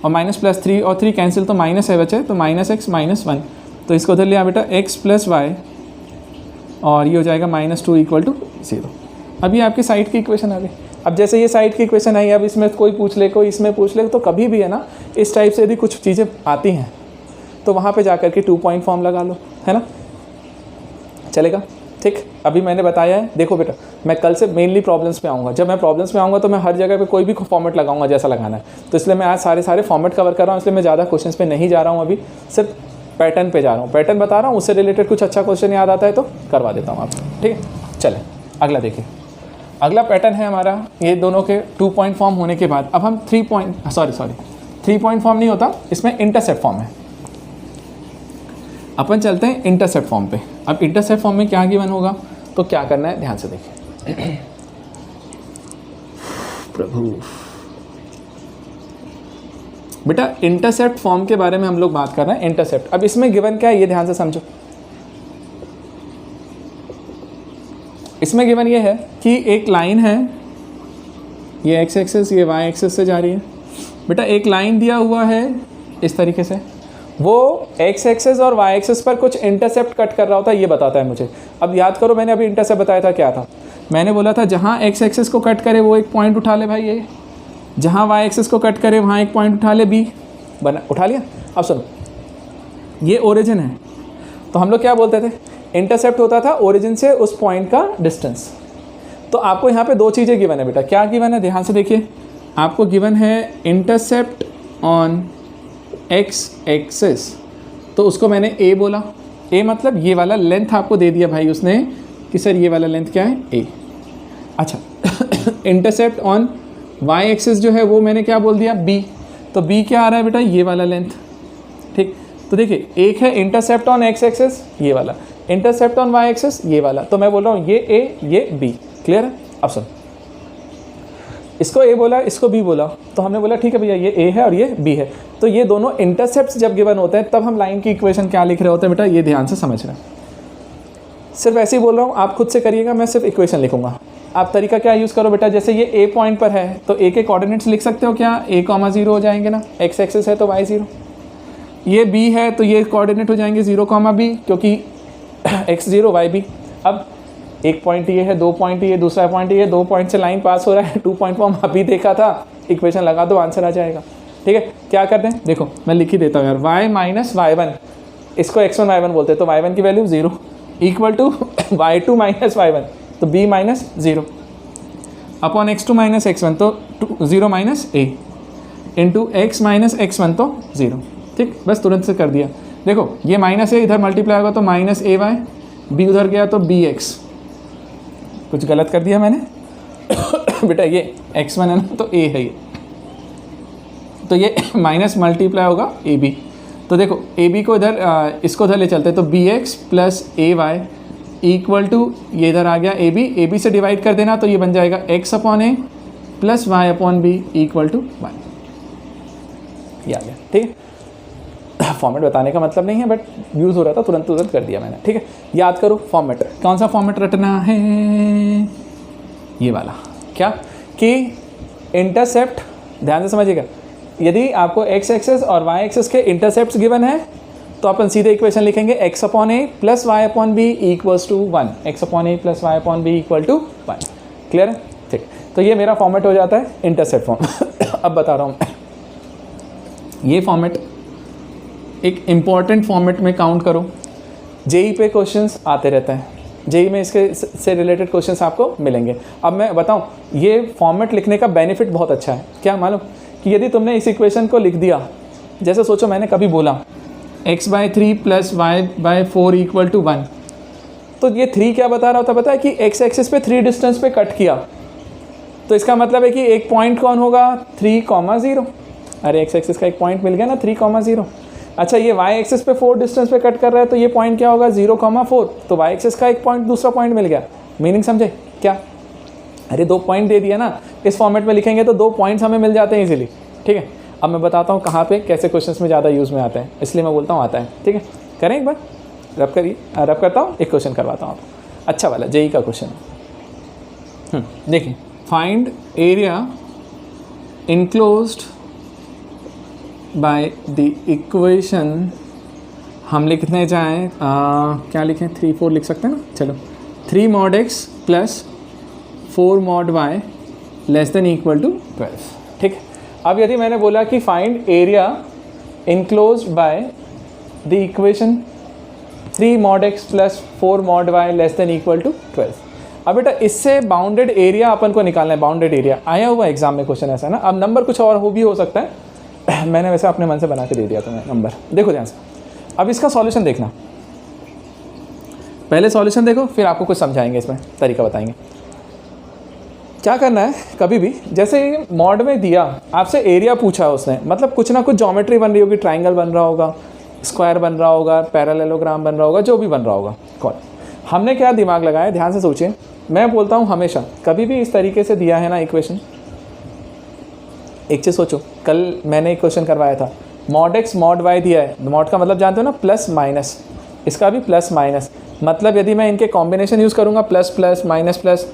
और माइनस +3 और 3 कैंसिल, तो माइनस है बचे, तो -x -1। तो इसको उधर लिया बेटा x + y, और ये हो जाएगा -2 इक्वल टू 0। अब ये आपकी साइड की इक्वेशन आ गई। अब जैसे ये साइड की इक्वेशन आई, अब इसमें कोई पूछ ले, कोई इसमें पूछ ले, तो कभी भी है ना इस टाइप से यदि कुछ चीज़ें आती हैं तो वहाँ पे जाकर के 2 पॉइंट फॉर्म लगा लो, है ना, चलेगा। ठीक, अभी मैंने बताया है। देखो बेटा, मैं कल से मेनली प्रॉब्लम्स पे आऊँगा। जब मैं प्रॉब्लम्स पे आऊँगा तो मैं हर जगह पे कोई भी फॉर्मेट लगाऊंगा जैसा लगाना है, तो इसलिए मैं आज सारे फॉर्मेट कवर कर रहा हूँ, इसलिए मैं ज़्यादा क्वेश्चंस पे नहीं जा रहा हूँ, अभी सिर्फ पैटर्न पे जा रहा हूँ, पैटर्न बता रहा हूँ, उससे रिलेटेड कुछ अच्छा क्वेश्चन याद आता है तो करवा देता हूँ आपको। ठीक है, चले अगला देखिए। अगला पैटर्न है हमारा, ये दोनों के 2 पॉइंट फॉर्म होने के बाद अब हम 3 पॉइंट फॉर्म नहीं होता, इसमें इंटरसेप्ट फॉर्म है। अपन चलते हैं इंटरसेप्ट फॉर्म पे। अब इंटरसेप्ट फॉर्म में क्या गिवन होगा, तो क्या करना है ध्यान से देखिए। प्रभु बेटा, इंटरसेप्ट फॉर्म के बारे में हम लोग बात कर रहे हैं, इंटरसेप्ट। अब इसमें गिवन क्या है ये ध्यान से समझो। इसमें गिवन ये है कि एक लाइन है, ये x एक्सिस, ये y एक्सिस से जा रही है। बेटा एक लाइन दिया हुआ है इस तरीके से, वो x एक्सिस और y एक्सिस पर कुछ इंटरसेप्ट कट कर रहा होता है, ये बताता है मुझे। अब याद करो, मैंने अभी इंटरसेप्ट बताया था, क्या था, मैंने बोला था जहाँ x एक्सिस को कट करे वो एक पॉइंट उठा ले भाई, ये जहाँ y एक्सिस को कट करे वहाँ एक पॉइंट उठा ले, b बना, उठा लिया। अब सुनो, ये ओरिजिन है, तो हम लोग क्या बोलते थे, इंटरसेप्ट होता था ओरिजिन से उस पॉइंट का डिस्टेंस। तो आपको यहाँ पे 2 चीज़ें गिवन है बेटा। क्या गिवन है, ध्यान से देखिए, आपको गिवन है इंटरसेप्ट ऑन x एक्सिस, तो उसको मैंने a बोला। a मतलब ये वाला लेंथ आपको दे दिया भाई उसने कि सर ये वाला लेंथ क्या है, a। अच्छा इंटरसेप्ट ऑन वाई एक्सिस जो है वो मैंने क्या बोल दिया, बी। तो बी क्या आ रहा है बेटा, ये वाला लेंथ, ठीक। तो देखिए एक है इंटरसेप्ट ऑन एक्स एक्सिस ये वाला, इंटरसेप्ट ऑन वाई एक्सिस ये वाला, तो मैं बोल रहा हूँ ये ए ये बी, क्लियर है। अब सुन, इसको ए बोला इसको बी बोला, तो हमने बोला ठीक है भैया ये ए है और ये बी है। तो ये दोनों इंटरसेप्ट्स जब गिवन होते हैं तब हम लाइन की इक्वेशन क्या लिख रहे होते हैं बेटा, ये ध्यान से समझ रहे हैं। सिर्फ ऐसे ही बोल रहा हूँ, आप खुद से करिएगा, मैं सिर्फ इक्वेशन लिखूंगा। आप तरीका क्या यूज़ करो बेटा, जैसे ये ए पॉइंट पर है तो ए के कोऑर्डिनेट्स लिख सकते हो क्या, a, 0 हो जाएंगे ना, एक्स एक्सिस है तो y 0। ये b है तो ये कोऑर्डिनेट हो जाएंगे 0, b, क्योंकि x 0 y b। अब एक पॉइंट ये है, 2 पॉइंट ये, दूसरा पॉइंट ये, 2 पॉइंट से लाइन पास हो रहा है, 2 पॉइंट को हम अभी देखा था, इक्वेशन लगा दो आंसर आ जाएगा। ठीक है, क्या करते हैं देखो मैं लिख ही देता हूँ यार, y माइनस y1, इसको x1 y1 बोलते हैं, तो y1 की value 0 equal to y2 minus y1, तो b minus 0 upon x2 minus x1, तो 0 minus a into x minus x1 तो 0। ठीक, बस तुरंत से कर दिया। देखो ये माइनस a इधर मल्टीप्लाई होगा तो माइनस a वाई, b उधर गया तो bx। कुछ गलत कर दिया मैंने बेटा, ये x1 है ना तो a है ये, तो ये माइनस मल्टीप्लाई होगा ab। तो देखो ab को इधर इसको उधर ले चलते हैं, तो bx plus ay equal to ये इधर आ गया ab से डिवाइड कर देना, तो ये बन जाएगा x upon a plus y upon b equal to 1। ये आ गया, ठीक है। फॉर्मेट बताने का मतलब नहीं है, बट यूज़ हो रहा था, तुरंत कर दिया मैंने। ठीक है, याद करो फॉर्मेट, कौन सा फॉर्मेट रटना है, ये वाला, क्या कि इंटरसेप्ट, ध्यान से समझिएगा, यदि आपको x एक्सेस और y एक्सेस के इंटरसेप्ट्स गिवन है तो अपन सीधे इक्वेशन लिखेंगे x upon a plus y upon b equals to 1, x upon a plus y upon b equal to 1। Clear है, ठीक। तो ये मेरा फॉर्मेट हो जाता है इंटरसेप्ट फॉर्म। अब बता रहा हूँ, ये फॉर्मेट एक इम्पॉर्टेंट फॉर्मेट में काउंट करो, जेई पे क्वेश्चंस आते रहते हैं, जेई में इसके से रिलेटेड क्वेश्चंस आपको मिलेंगे। अब मैं बताऊं, ये फॉर्मेट लिखने का बेनिफिट बहुत अच्छा है, क्या मालूम, कि यदि तुमने इस इक्वेशन को लिख दिया, जैसे सोचो मैंने कभी बोला x/3 plus y/4 equal to 1, तो ये 3 क्या बता रहा होता, पता है कि x एक्सिस पे 3 डिस्टेंस पे कट किया, तो इसका मतलब है कि एक पॉइंट कौन होगा, 3,0। अरे x एक्सिस का एक पॉइंट मिल गया ना, 3,0। अच्छा ये y एक्सिस पे 4 डिस्टेंस पे कट कर रहा है, तो ये पॉइंट क्या होगा, 0,4, तो y एक्सिस का एक पॉइंट दूसरा पॉइंट मिल गया। मीनिंग समझे क्या, अरे 2 पॉइंट दे दिया ना, इस फॉर्मेट में लिखेंगे तो 2 पॉइंट्स हमें मिल जाते हैं इजीली। ठीक है, अब मैं बताता हूँ कहाँ पे कैसे क्वेश्चंस में ज़्यादा यूज़ में आता है, इसलिए मैं बोलता हूँ आता है। ठीक है, करें एक बार, रब करिए, रब करता हूँ, एक क्वेश्चन करवाता हूँ आपको, अच्छा वाला जेई का क्वेश्चन। देखिए, find area enclosed by the equation, हम लिखने जाएँ क्या लिखें, 3 4 लिख सकते हैं ना, चलो 3 mod x plus 4 mod y less than equal to 12। ठीक है, अब यदि मैंने बोला कि find area enclosed by the equation 3 mod x plus 4 mod y less than equal to 12, अब बेटा इससे बाउंडेड एरिया अपन को निकालना है। बाउंडेड एरिया आया हुआ एग्जाम में क्वेश्चन ऐसा है ना, अब नंबर कुछ और हो भी हो सकता है, मैंने वैसे अपने मन से बना के दे दिया तुम्हें नंबर। देखो ध्यान से, अब इसका सॉल्यूशन देखना, पहले सॉल्यूशन देखो फिर आपको कुछ समझाएंगे, इसमें तरीका बताएंगे। क्या करना है, कभी भी जैसे मॉड में दिया आपसे एरिया पूछा उसने, मतलब कुछ ना कुछ ज्योमेट्री बन रही होगी, ट्राइंगल बन रहा होगा, स्क्वायर बन रहा होगा, पैरेललोग्राम बन रहा होगा, जो भी बन रहा होगा। कौन, हमने क्या दिमाग लगाया, ध्यान से सोचिए। मैं बोलता हूँ हमेशा कभी भी इस तरीके से दिया है ना इक्वेशन, एक चीज़ सोचो, कल मैंने एक क्वेश्चन करवाया था, mod x mod y दिया है, mod का मतलब जानते हो ना, प्लस माइनस, इसका भी प्लस माइनस, मतलब यदि मैं इनके कॉम्बिनेशन यूज़ करूँगा, प्लस प्लस माइनस प्लस,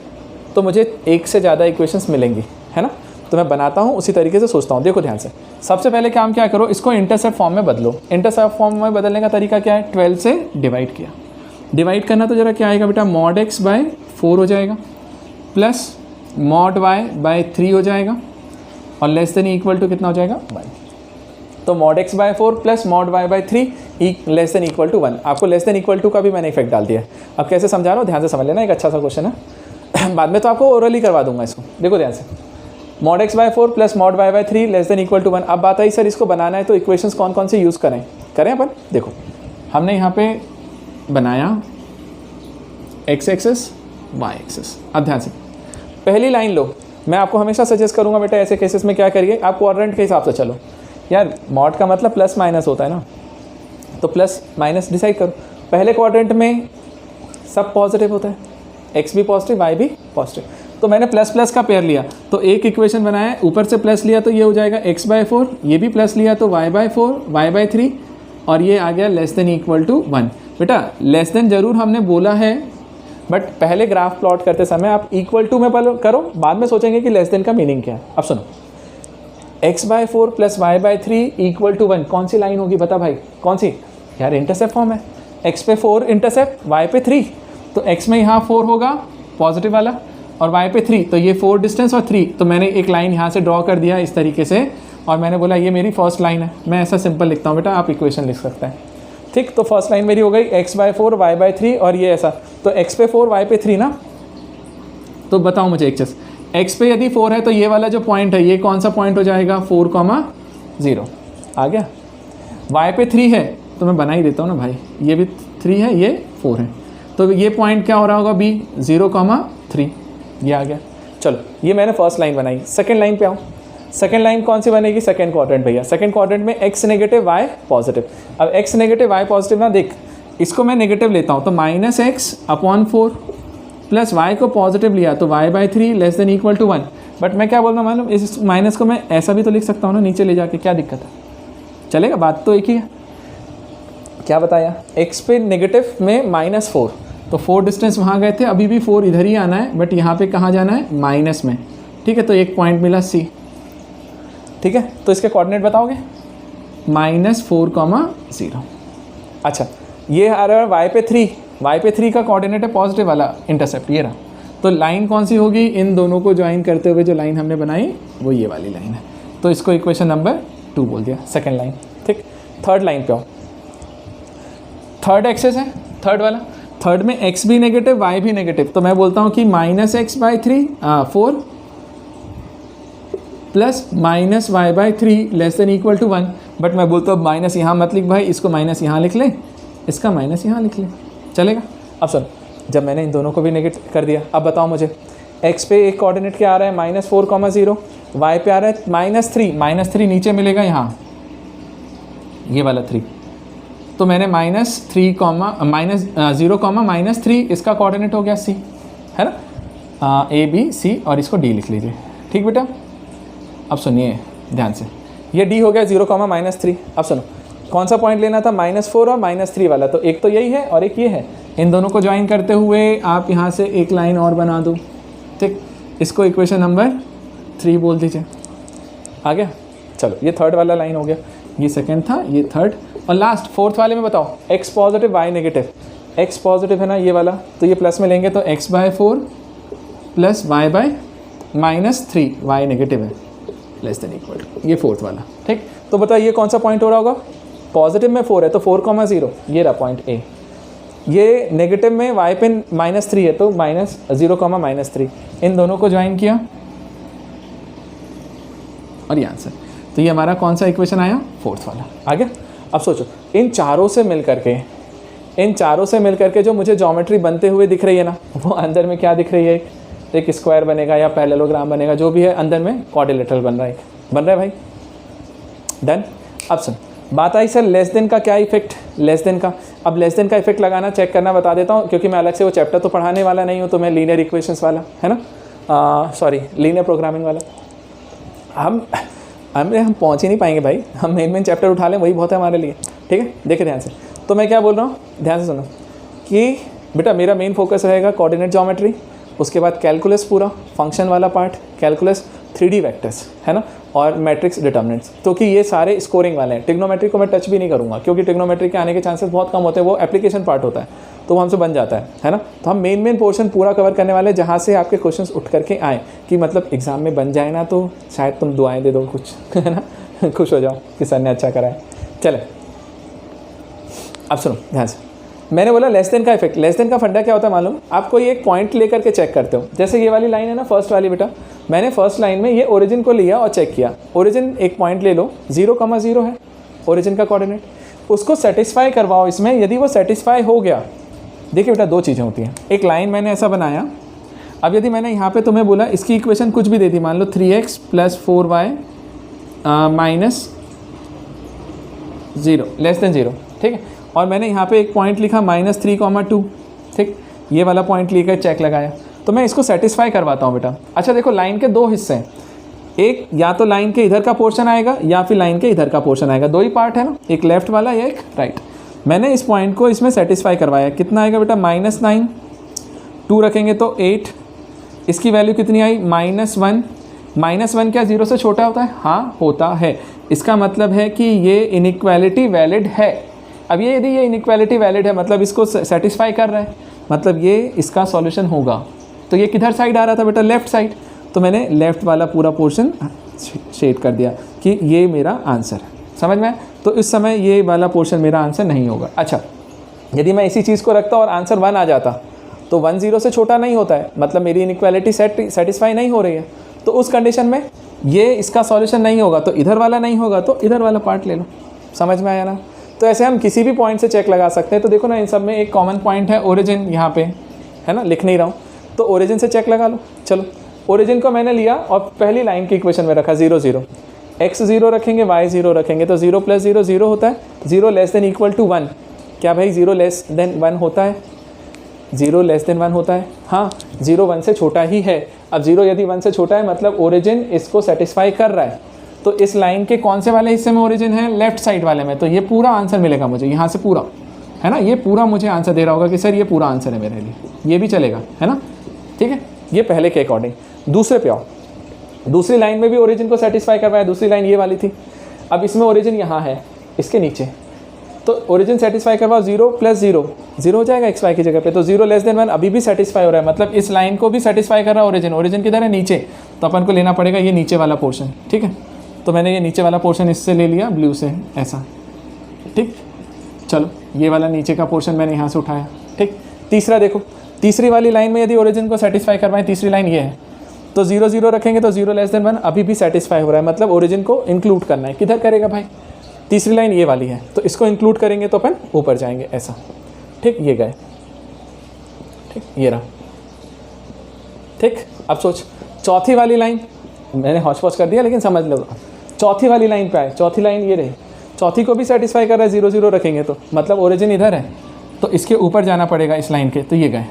तो मुझे एक से ज़्यादा इक्वेशंस मिलेंगी, है ना। तो मैं बनाता हूँ उसी तरीके से सोचता हूँ। देखो ध्यान से, सबसे पहले काम क्या करो, इसको इंटरसेप्ट फॉर्म में बदलो। इंटरसेप्ट फॉर्म में बदलने का तरीका क्या है, 12 से डिवाइड किया, डिवाइड करना तो जरा क्या आएगा बेटा, mod x बाय 4 हो जाएगा, प्लस mod y बाय 3 हो जाएगा, और लेस देन इक्वल टू कितना हो जाएगा, 1। तो mod x by 4 plus mod y by 3 less than equal to 1। आपको लेस देन इक्वल टू का भी मैंने इफेक्ट डाल दिया है। अब कैसे समझा रहा हूँ, ध्यान से समझ लेना, एक अच्छा सा क्वेश्चन है, बाद में तो आपको ओरली करवा दूंगा इसको। देखो ध्यान से, mod x by 4 plus mod y by 3 less than equal to 1। अब बात आई सर इसको बनाना है तो इक्वेशंस कौन कौन से यूज़ करें अपन। देखो हमने यहाँ पे बनाया x एक्सिस y एक्सिस। अब ध्यान से, पहली लाइन लो, मैं आपको हमेशा सजेस्ट करूँगा बेटा ऐसे केसेस में क्या करिए, आप क्वाड्रेंट के हिसाब से चलो। यार मॉड का मतलब प्लस माइनस होता है ना, तो प्लस माइनस डिसाइड करो। पहले क्वाड्रेंट में सब पॉजिटिव होता है, एक्स भी पॉजिटिव वाई भी पॉजिटिव, तो मैंने प्लस प्लस का पेयर लिया तो एक इक्वेशन बनाया, ऊपर से प्लस लिया तो ये हो जाएगा x/4, ये भी प्लस लिया तो y/4 y/3, और ये आ गया लेस देन इक्वल टू 1। बेटा लेस देन जरूर हमने बोला है, बट पहले ग्राफ प्लॉट करते समय आप इक्वल टू में करो, बाद में सोचेंगे कि लेस देन का मीनिंग क्या है। अब सुनो, x/4 plus y/3 equal to 1, कौन सी लाइन होगी बता भाई, कौन सी? यार इंटरसेप्ट फॉर्म है, x पे 4 इंटरसेप्ट, y पे 3, तो x में यहाँ 4 होगा पॉजिटिव वाला और y पे 3, तो ये 4 डिस्टेंस और 3, तो मैंने एक लाइन यहाँ से ड्रॉ कर दिया इस तरीके से, और मैंने बोला ये मेरी फर्स्ट लाइन है। मैं ऐसा सिंपल लिखता हूँ बेटा, आप इक्वेशन लिख सकते हैं, ठीक। तो फर्स्ट लाइन मेरी हो गई x/4 y/3, और ये ऐसा, तो x पे 4 y पे 3 ना। तो बताओ मुझे एक चीज़, x पे यदि 4 है तो ये वाला जो पॉइंट है ये कौन सा पॉइंट हो जाएगा, 4,0 आ गया। y पे 3 है तो मैं बना ही देता हूँ ना भाई, ये भी 3 है ये 4 है, तो ये पॉइंट क्या हो रहा होगा b, 0,3, ये आ गया। चलो ये मैंने फर्स्ट लाइन बनाई। सेकंड लाइन पे आऊँ, सेकंड लाइन कौन सी बनेगी, सेकंड क्वाड्रेंट भैया। सेकंड क्वाड्रेंट में x नेगेटिव y पॉजिटिव। अब x नेगेटिव y पॉजिटिव ना, देख इसको मैं नेगेटिव लेता हूँ तो -x/4 प्लस y को पॉजिटिव लिया तो y/3 less than equal to 1। But मैं क्या बोल रहा हूँ मालूम, इस माइनस को मैं ऐसा भी तो लिख सकता हूँ ना नीचे ले जाके, क्या दिक्कत है, चलेगा, बात तो एक ही है। क्या बताया, x पे नेगेटिव में -4, तो 4 डिस्टेंस वहाँ गए थे, अभी भी 4 इधर ही आना है, बट यहाँ पे कहाँ जाना है, माइनस में, ठीक है। तो एक पॉइंट मिला C, ठीक है। तो इसके कोऑर्डिनेट बताओगे, -4,0। अच्छा ये आ रहा है y पे 3, y पे 3 का कोऑर्डिनेट है पॉजिटिव वाला इंटरसेप्ट, ये रहा। तो लाइन कौन सी होगी, इन दोनों को ज्वाइन करते हुए जो लाइन हमने बनाई वो ये वाली लाइन है, तो इसको इक्वेशन नंबर 2 बोल दिया, सेकेंड लाइन, ठीक। थर्ड लाइन पे आओ, थर्ड एक्सेस है, थर्ड वाला, थर्ड में x भी नेगेटिव y भी नेगेटिव, तो मैं बोलता हूँ कि -x/3 4 plus -y/3 less than equal to 1। But मैं बोलता हूँ माइनस यहाँ मत लिख भाई, इसको माइनस यहाँ लिख ले, इसका माइनस यहाँ लिख ले, चलेगा। अब सर जब मैंने इन दोनों को भी नेगेट कर दिया, अब बताओ मुझे x पे एक कोऑर्डिनेट क्या आ रहा है, -4,0, y पे आ रहा है -3 नीचे मिलेगा यहाँ, ये वाला 3, तो मैंने -0,-3 इसका कोऑर्डिनेट हो गया C, है ना, A B C, और इसको D लिख लीजिए, ठीक बेटा। अब सुनिए ध्यान से, ये D हो गया 0,-3। अब सुनो कौन सा पॉइंट लेना था, -4 और -3 वाला, तो एक तो यही है और एक ये है, इन दोनों को ज्वाइन करते हुए आप यहाँ से एक लाइन और बना दो, ठीक। इसको इक्वेशन नंबर 3 बोल दीजिए, आ गया। चलो ये थर्ड वाला लाइन हो गया, ये सेकंड था, ये थर्ड, और लास्ट फोर्थ वाले में बताओ, x positive y negative, x positive है ना ये वाला, तो ये प्लस में लेंगे तो x/4 plus y/-3, y negative है लेस देन इक्वल टू, ये फोर्थ वाला, ठीक। तो बताओ ये कौन सा पॉइंट हो रहा होगा, पॉजिटिव में 4 है तो 4,0, ये रहा पॉइंट A। ये नेगेटिव में y पे -3 है तो -0,-3, इन दोनों को ज्वाइन किया और ये आंसर। तो ये हमारा कौन सा इक्वेशन आया, फोर्थ वाला, आ गया। अब सोचो इन चारों से मिल करके जो मुझे ज्योमेट्री बनते हुए दिख रही है ना, वो अंदर में क्या दिख रही है, एक स्क्वायर बनेगा या पैरेललोग्राम बनेगा, जो भी है अंदर में क्वाड्रिलेटरल बन रहा है भाई, डन। अब सुन बात आई सर लेस देन का क्या इफेक्ट, लेस देन का, अब लेस देन का इफेक्ट लगाना चेक करना बता देता हूँ, क्योंकि मैं अलग से वो चैप्टर तो पढ़ाने वाला नहीं हूँ, तो मैं लीनियर इक्वेशंस वाला है ना, सॉरी लीनियर प्रोग्रामिंग वाला, हम पहुँच ही नहीं पाएंगे भाई, हम मेन चैप्टर उठा लें वही बहुत है हमारे लिए, ठीक है। देखिए ध्यान से, तो मैं क्या बोल रहा हूँ, ध्यान से सुनो कि बेटा मेरा मेन फोकस रहेगा कोऑर्डिनेट ज्योमेट्री, उसके बाद कैलकुलस पूरा फंक्शन वाला पार्ट, कैलकुलस 3D वेक्टर्स है ना, और मैट्रिक्स डिटर्मिनेंट्स, तो कि ये सारे स्कोरिंग वाले हैं। ट्रिग्नोमेट्री को मैं टच भी नहीं करूँगा, क्योंकि ट्रिग्नोमेट्री के आने के चांसेस बहुत कम होते हैं, वो एप्लीकेशन पार्ट होता है तो वो हमसे बन जाता है ना। तो हम मेन पोर्शन पूरा कवर करने वाले हैं, जहाँ से आपके क्वेश्चंस उठ करके आए कि मतलब एग्जाम में बन जाए ना, तो शायद तुम दुआएं दे दो कुछ, है ना, खुश हो जाओ कि सर ने अच्छा करा है। चले अब सुनो ध्यान से, मैंने बोला लेस देन का इफेक्ट, लेस देन का फंडा क्या होता है मालूम, आप कोई एक पॉइंट लेकर के चेक करते हो, जैसे ये वाली लाइन है ना फर्स्ट वाली, बेटा मैंने फर्स्ट लाइन में ये ओरिजिन को लिया और चेक किया, ओरिजिन एक पॉइंट ले लो, 0,0 है ओरिजिन का कोऑर्डिनेट, उसको सेटिस्फाई करवाओ इसमें, यदि वो सेटिस्फाई हो गया, देखिए बेटा दो चीज़ें होती हैं, एक लाइन मैंने ऐसा बनाया, अब यदि मैंने यहाँ पे तुम्हें बोला इसकी इक्वेशन कुछ भी दे दी, मान लो 3x + 4y - 0 < 0, ठीक है, और मैंने यहाँ पे एक पॉइंट लिखा -3,2, ठीक, ये वाला पॉइंट लेकर चेक लगाया, तो मैं इसको सेटिस्फाई करवाता हूँ बेटा। अच्छा देखो, लाइन के दो हिस्से हैं, एक या तो लाइन के इधर का पोर्शन आएगा या फिर लाइन के इधर का पोर्शन आएगा, दो ही पार्ट है ना, एक लेफ्ट वाला या एक राइट। मैंने इस पॉइंट को इसमें सेटिस्फाई करवाया, कितना आएगा बेटा -9, 2 रखेंगे तो 8, इसकी वैल्यू कितनी आई -1। -1 क्या 0 से छोटा होता है? हाँ होता है। इसका मतलब है कि ये इनइक्वालिटी वैलिड है। अब ये यदि ये इनइक्वालिटी वैलिड है मतलब इसको सेटिस्फाई कर रहा है, मतलब ये इसका सॉल्यूशन होगा। तो ये किधर साइड आ रहा था बेटा? Left side. तो मैंने लेफ़्ट वाला पूरा पोर्शन शेड कर दिया कि ये मेरा आंसर है, समझ में? तो इस समय ये वाला पोर्शन मेरा आंसर नहीं होगा। अच्छा, यदि मैं इसी चीज़ को रखता और आंसर 1 आ जाता तो 1 0 से छोटा नहीं होता है, मतलब मेरी इनइक्वालिटी सेटिस्फाई नहीं हो रही है, तो उस कंडीशन में ये इसका सॉल्यूशन नहीं होगा, तो इधर वाला नहीं होगा तो इधर वाला पार्ट ले लो। समझ में आया ना? तो ऐसे हम किसी भी पॉइंट से चेक लगा सकते हैं। तो देखो ना, इन सब में एक कॉमन पॉइंट है ओरिजिन, यहाँ पे है ना, लिख नहीं रहा हूँ, तो ओरिजिन से चेक लगा लो। चलो, ओरिजिन को मैंने लिया और पहली लाइन की इक्वेशन में रखा 0 0, x 0 रखेंगे, y 0 रखेंगे, तो 0 + 0 0 होता है, 0 < = 1। क्या भाई 0 < 1 होता है? 0 < 1 होता है, हाँ 0 1 से छोटा ही है। अब 0 यदि 1 से छोटा है मतलब ओरिजिन इसको सेटिस्फाई कर रहा है। तो इस लाइन के कौन से वाले हिस्से में ओरिजिन है? लेफ्ट साइड वाले में। तो ये पूरा आंसर मिलेगा मुझे, यहाँ से पूरा, है ना, ये पूरा मुझे आंसर दे रहा होगा कि सर ये पूरा आंसर है मेरे लिए, ये भी चलेगा, है ना, ठीक है। ये पहले के अकॉर्डिंग। दूसरे पे आओ, दूसरी लाइन में भी ओरिजिन को सेटिस्फाई करवाया, दूसरी लाइन ये वाली थी। अब इसमें ओरिजिन यहाँ है, इसके नीचे, तो ओरिजिन सेटिस्फाई करवाओ, 0 + 0 0 हो जाएगा x y की जगह पे, तो 0 < 1 अभी भी सेटिस्फाई हो रहा है, मतलब इस लाइन को भी सेटिस्फाई कर रहा है ओरिजिन। ओरिजिन किधर है? नीचे, तो अपन को लेना पड़ेगा ये नीचे वाला पोर्शन, ठीक है। तो मैंने ये नीचे वाला पोर्शन इससे ले लिया, ब्लू से, ऐसा, ठीक। चलो, ये वाला नीचे का पोर्शन मैंने यहाँ से उठाया, ठीक। तीसरा देखो, तीसरी वाली लाइन में यदि ओरिजिन को सेटिस्फाई करवाएं, तीसरी लाइन ये है, तो 0 0 रखेंगे तो 0 < 1 अभी भी सेटिस्फाई हो रहा है, मतलब ओरिजिन को इंक्लूड करना है। किधर करेगा भाई? तीसरी लाइन ये वाली है, तो इसको इंक्लूड करेंगे तो अपन ऊपर जाएंगे, ऐसा, ठीक। ये गए, ठीक, ये रहा, ठीक। अब सोच, चौथी वाली लाइन मैंने हौच पौच कर दिया, लेकिन समझ लो, चौथी वाली लाइन पे आए, चौथी लाइन ये रही, चौथी को भी सेटिस्फाई कर रहा है, 0 0 रखेंगे तो मतलब ओरिजिन इधर है, तो इसके ऊपर जाना पड़ेगा इस लाइन के, तो ये गए,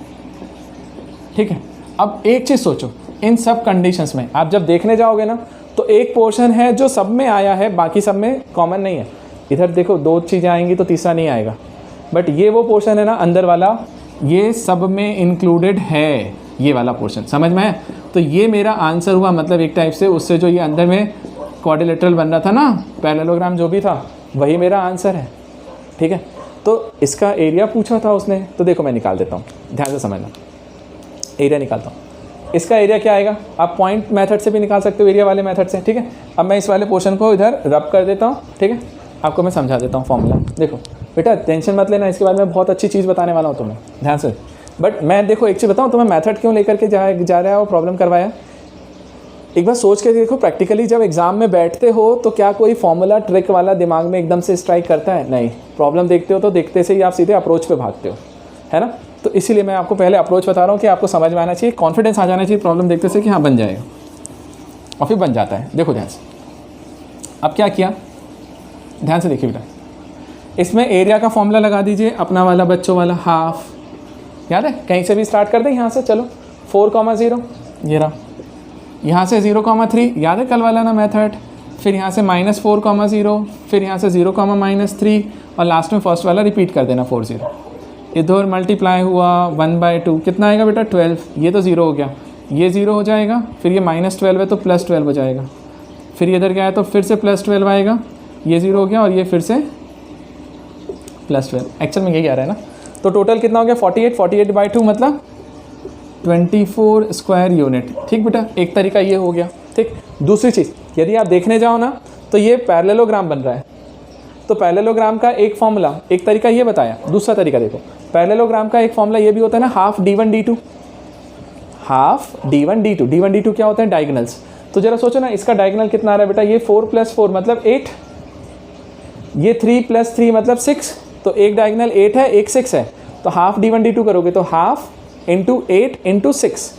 ठीक है। अब एक चीज़ सोचो, इन सब कंडीशंस में आप जब देखने जाओगे ना, तो एक पोर्शन है जो सब में आया है, बाकी सब में कॉमन नहीं है। इधर देखो, 2 चीज़ें आएंगी तो तीसरा नहीं आएगा, बट ये वो पोर्शन है ना अंदर वाला, ये सब में इंक्लूडेड है, ये वाला पोर्शन, समझ में है? तो ये मेरा आंसर हुआ, मतलब एक टाइप से उससे जो ये अंदर में क्वाड्रिलेटरल बन रहा था ना, पैरेललोग्राम जो भी था, वही मेरा आंसर है, ठीक है। तो इसका एरिया पूछा था उसने, तो देखो मैं निकाल देता हूँ, ध्यान से समझना, एरिया निकालता हूँ। इसका एरिया क्या आएगा? आप पॉइंट मेथड से भी निकाल सकते हो, एरिया वाले मेथड से, ठीक है। अब मैं इस वाले पोर्शन को इधर रब कर देता हूँ, ठीक है, आपको मैं समझा देता हूँ फॉर्मूला। देखो बेटा, टेंशन मत लेना, इसके बाद मैं बहुत अच्छी चीज़ बताने वाला हूँ तुम्हें, ध्यान से। बट मैं देखो एक चीज़ बताऊँ तुम्हें, मेथड क्यों लेकर के जा रहा है और प्रॉब्लम करवाया, एक बार सोच के देखो, प्रैक्टिकली जब एग्जाम में बैठते हो तो क्या कोई फॉर्मूला ट्रिक वाला दिमाग में एकदम से स्ट्राइक करता है? नहीं। प्रॉब्लम देखते हो तो देखते से ही आप सीधे अप्रोच पे भागते हो, है ना। तो इसीलिए मैं आपको पहले अप्रोच बता रहा हूँ कि आपको समझ में आना चाहिए, कॉन्फिडेंस आ जाना चाहिए प्रॉब्लम देखते से कि हाँ बन जाएगा, और फिर बन जाता है। देखो ध्यान से, अब क्या किया, ध्यान से देखिए बेटा, इसमें एरिया का फॉर्मूला लगा दीजिए, अपना वाला बच्चों वाला, हाफ, याद है? कहीं से भी स्टार्ट कर दें, यहाँ से, चलो 4,0, ये रहा, यहाँ से 0,3, याद है कल वाला ना मेथड, फिर यहाँ से -4,0, फिर यहाँ से 0,-3, और लास्ट में फर्स्ट वाला रिपीट कर देना 4 0, इधर मल्टीप्लाई हुआ 1/2, कितना आएगा बेटा? 12। ये तो 0 हो गया, ये 0 हो जाएगा, फिर ये -12 है तो +12 हो जाएगा, फिर ये इधर क्या है तो फिर से +12 आएगा, ये 0 हो गया, और ये फिर से +12। एक्चुअल में यही आ रहा है ना। तो टोटल कितना हो गया? 48, 48/2 मतलब 24 स्क्वायर यूनिट, ठीक बेटा। एक तरीका ये हो गया, ठीक। दूसरी चीज़, यदि आप देखने जाओ ना तो ये पैरेललोग्राम बन रहा है, तो पैरेललोग्राम का एक फॉर्मूला, एक तरीका ये बताया, दूसरा तरीका देखो, पैरेललोग्राम का एक फॉर्मूला ये भी होता है ना, half d1 d2, half d1 d2, d1 d2 क्या होता है? डायगोनल्स। तो जरा सोचो ना, इसका डायगोनल कितना आ रहा है बेटा? ये 4 + 4 मतलब 8, ये 3 + 3 मतलब 6, तो एक डायगोनल 8 है, एक 6 है, तो हाफ d1 d2 करोगे तो हाफ × 8 × 6,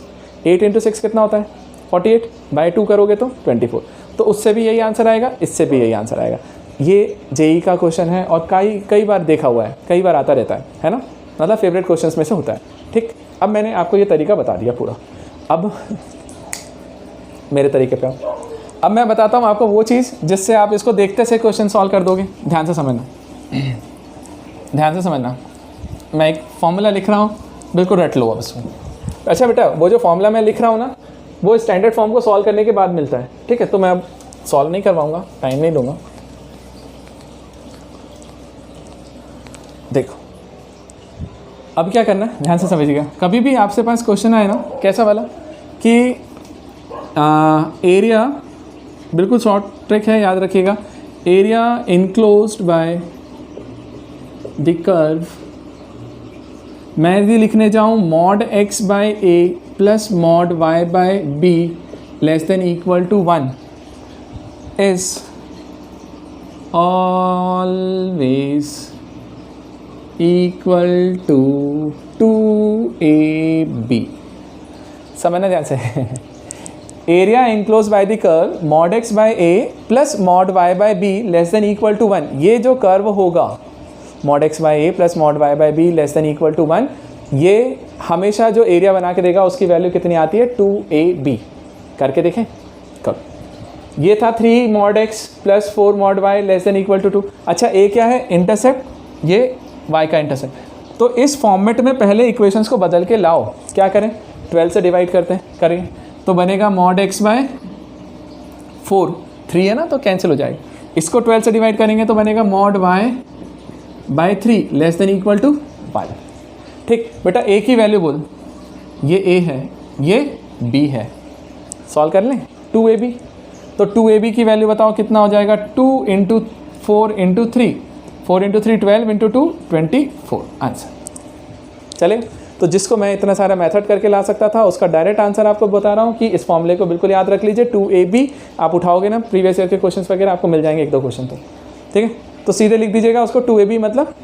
8 इंटू 6 कितना होता है 48, बाय 2 करोगे तो 24। तो उससे भी यही आंसर आएगा, इससे भी यही आंसर आएगा। ये जेई का क्वेश्चन है और कई बार देखा हुआ है, कई बार आता रहता है ना, मतलब फेवरेट क्वेश्चंस में से होता है। ठीक, अब मैंने आपको ये तरीका बता दिया पूरा, अब मेरे तरीके पे आओ। अब मैं बताता हूँ आपको वो चीज़ जिससे आप इसको देखते से क्वेश्चन सॉल्व कर दोगे। ध्यान से समझना, ध्यान से समझना। मैं एक फॉर्मूला लिख रहा हूँ, बिल्कुल रट लो अब इसको। अच्छा बेटा, वो जो फॉर्मूला मैं लिख रहा हूँ ना, वो स्टैंडर्ड फॉर्म को सॉल्व करने के बाद मिलता है। ठीक है, तो मैं अब सॉल्व नहीं करवाऊँगा, टाइम नहीं लूँगा। देखो अब क्या करना है, ध्यान से समझिएगा। कभी भी आपसे पास क्वेश्चन आए ना, कैसा वाला कि एरिया, बिल्कुल शॉर्ट ट्रिक है, याद रखिएगा। Area enclosed by the curve, मैं यदि लिखने जाऊँ mod x by a plus mod y by b less than equal to 1 is always equal to 2ab। समझना ध्यान से। Area enclose by the curve mod x by a plus mod y by b less than equal to 1, ये जो curve होगा mod x by a plus mod y by b less than equal to 1, ये हमेशा जो area बना के देगा उसकी वैल्यू कितनी आती है 2ab। करके देखें कब, ये था 3 mod x plus 4 mod y less than equal to 2। अच्छा a क्या है, इंटरसेप्ट, ये y का इंटरसेप्ट। तो इस फॉर्मेट में पहले इक्वेशंस को बदल के लाओ। क्या करें, 12 से डिवाइड करते हैं, करेंगे तो बनेगा मॉड x बाय 4, 3 है ना तो कैंसिल हो जाएगी। इसको 12 से डिवाइड करेंगे तो बनेगा mod y by 3 less than equal to 5। ठीक बेटा, a की वैल्यू बोल, ये a है, ये b है, सॉल्व कर लें 2ab। तो 2ab की वैल्यू बताओ कितना हो जाएगा, 2 into 4 into 3, 4 into 3 12 into 2 24 answer. चले, तो जिसको मैं इतना सारा मेथड करके ला सकता था उसका डायरेक्ट आंसर आपको बता रहा हूँ कि इस फॉर्मूले को बिल्कुल याद रख लीजिए। 2ab आप उठाओगे ना, प्रीवियस ईयर के क्वेश्चंस वगैरह आपको मिल जाएंगे, 1-2 क्वेश्चन तो। ठीक है, तो सीधे लिख दीजिएगा उसको, 2ab मतलब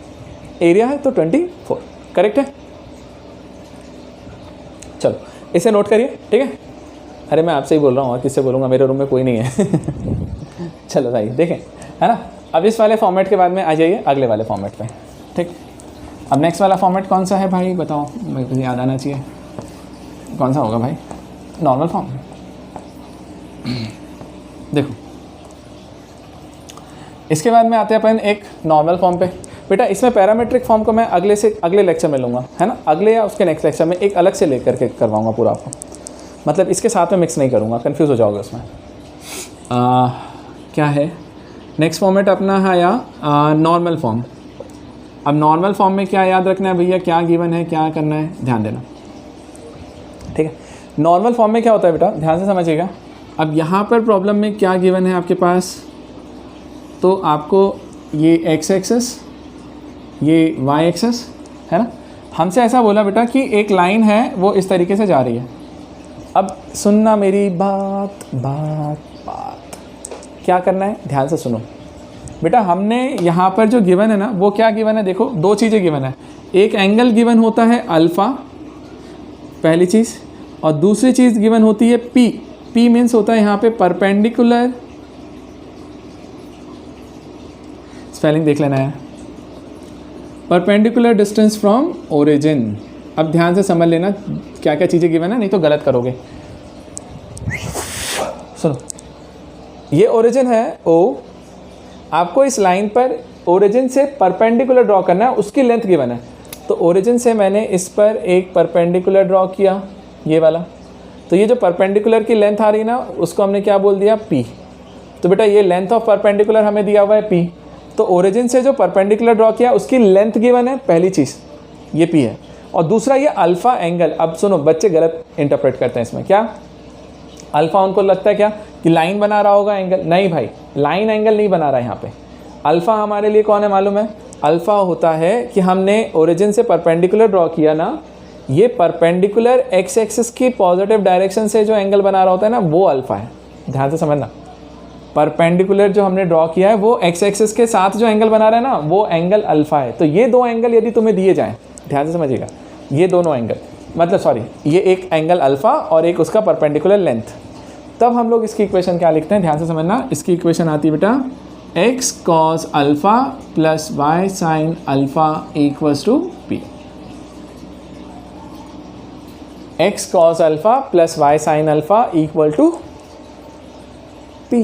एरिया है तो 24, करेक्ट है। चलो इसे नोट करिए, ठीक है। अरे मैं आपसे ही बोल रहा हूँ और किससे बोलूँगा, मेरे रूम में कोई नहीं है। चलो भाई देखें, है ना। अब इस वाले फॉर्मेट के बाद में आ जाइए अगले वाले फॉर्मेट पे। ठीक, अब नेक्स्ट वाला फॉर्मेट कौन सा है भाई बताओ, मेरे को याद आना चाहिए। कौन सा होगा भाई, नॉर्मल फॉर्म। देखो इसके बाद में आते हैं अपन एक नॉर्मल फॉर्म पे। बेटा इसमें पैरामीट्रिक फॉर्म को मैं अगले लेक्चर में लूँगा, है ना, अगले या उसके नेक्स्ट लेक्चर में एक अलग से लेकर के करवाऊँगा पूरा आपको, मतलब इसके साथ में मिक्स नहीं करूँगा, कंफ्यूज हो जाओगे उसमें। क्या है नेक्स्ट फॉर्मेट अपना है या नॉर्मल फॉर्म। अब नॉर्मल फॉर्म में क्या याद रखना है भैया, क्या गिवन है, क्या करना है, ध्यान देना। ठीक है, नॉर्मल फॉर्म में क्या होता है बेटा, ध्यान से समझिएगा। अब यहाँ पर प्रॉब्लम में क्या गिवन है आपके पास, तो आपको ये एक्स एक्सेस, ये वाई एक्सेस, है ना। हमसे ऐसा बोला बेटा कि एक लाइन है वो इस तरीके से जा रही है। अब सुनना मेरी बात, क्या करना है, ध्यान से सुनो बेटा। हमने यहाँ पर जो गिवन है ना, वो क्या गिवन है, देखो 2 चीज़ें गिवन है। एक एंगल गिवन होता है अल्फ़ा, पहली चीज़, और दूसरी चीज़ गिवन होती है पी। पी मीन्स होता है यहाँ पे परपेंडिकुलर, स्पेलिंग देख लेना है, परपेंडिकुलर डिस्टेंस फ्रॉम ओरिजिन। अब ध्यान से समझ लेना क्या क्या चीज़ें गिवन है, नहीं तो गलत करोगे। सुनो, ये ओरिजिन है ओ, आपको इस लाइन पर ओरिजिन से परपेंडिकुलर ड्रॉ करना है, उसकी लेंथ गिवन है। तो ओरिजिन से मैंने इस पर एक परपेंडिकुलर ड्रॉ किया, ये वाला। तो ये जो परपेंडिकुलर की लेंथ आ रही है ना, उसको हमने क्या बोल दिया, पी। तो बेटा ये लेंथ ऑफ परपेंडिकुलर हमें दिया हुआ है पी, तो ओरिजिन से जो परपेंडिकुलर ड्रॉ किया उसकी लेंथ गिवन है, पहली चीज़ ये पी है। और दूसरा ये अल्फ़ा एंगल। अब सुनो, बच्चे गलत इंटरप्रेट करते हैं इसमें, क्या अल्फ़ा उनको लगता है क्या कि लाइन बना रहा होगा एंगल, नहीं भाई, लाइन एंगल नहीं बना रहा है यहाँ पे। अल्फ़ा हमारे लिए कौन है मालूम है, अल्फ़ा होता है कि हमने ओरिजिन से परपेंडिकुलर ड्रॉ किया ना, ये परपेंडिकुलर एक्स एक्सिस की पॉजिटिव डायरेक्शन से जो एंगल बना रहा होता है ना, वो अल्फ़ा है। ध्यान से समझना, परपेंडिकुलर जो हमने ड्रॉ किया है वो एक्स एक्सिस के साथ जो एंगल बना रहा है ना, वो एंगल अल्फ़ा है। तो ये 2 एंगल यदि तुम्हें दिए जाएँ, ध्यान से समझिएगा, ये दोनों एंगल, मतलब सॉरी, ये एक एंगल अल्फ़ा और एक उसका परपेंडिकुलर लेंथ, तब हम लोग इसकी इक्वेशन क्या लिखते हैं, ध्यान से समझना। इसकी इक्वेशन आती है बेटा x cos alpha plus y sin alpha equals to p। x cos alpha plus y sin alpha equal to p।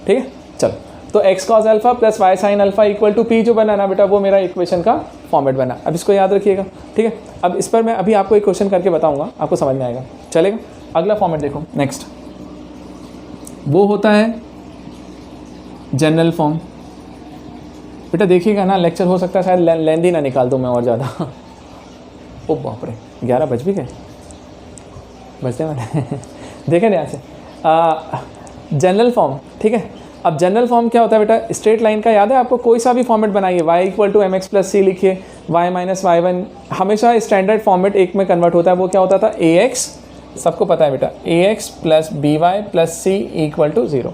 ठीक है, चलो, तो x cos alpha plus y sin alpha equal to p जो बना ना बेटा, वो मेरा इक्वेशन का फॉर्मेट बना। अब इसको याद रखिएगा, ठीक है। अब इस पर मैं अभी आपको एक क्वेश्चन करके बताऊंगा, आपको समझ में आएगा, चलेगा। अगला फॉर्मेट देखो, नेक्स्ट वो होता है जनरल फॉर्म। बेटा देखिएगा ना, लेक्चर हो सकता है शायद लेंदी ना निकाल दूँ मैं और ज़्यादा। ओ बाप रे, 11 बज भी गए, बजते वाले। देखें ध्यान से, जनरल फॉर्म, ठीक है। अब जनरल फॉर्म क्या होता है बेटा, स्ट्रेट लाइन का याद है आपको, कोई सा भी फॉर्मेट बनाइए, y equal to mx plus C लिखिए, y माइनस y1, हमेशा स्टैंडर्ड फॉर्मेट एक में कन्वर्ट होता है। वो क्या होता था, ax, सबको पता है बेटा, ax plus by plus c equal to 0।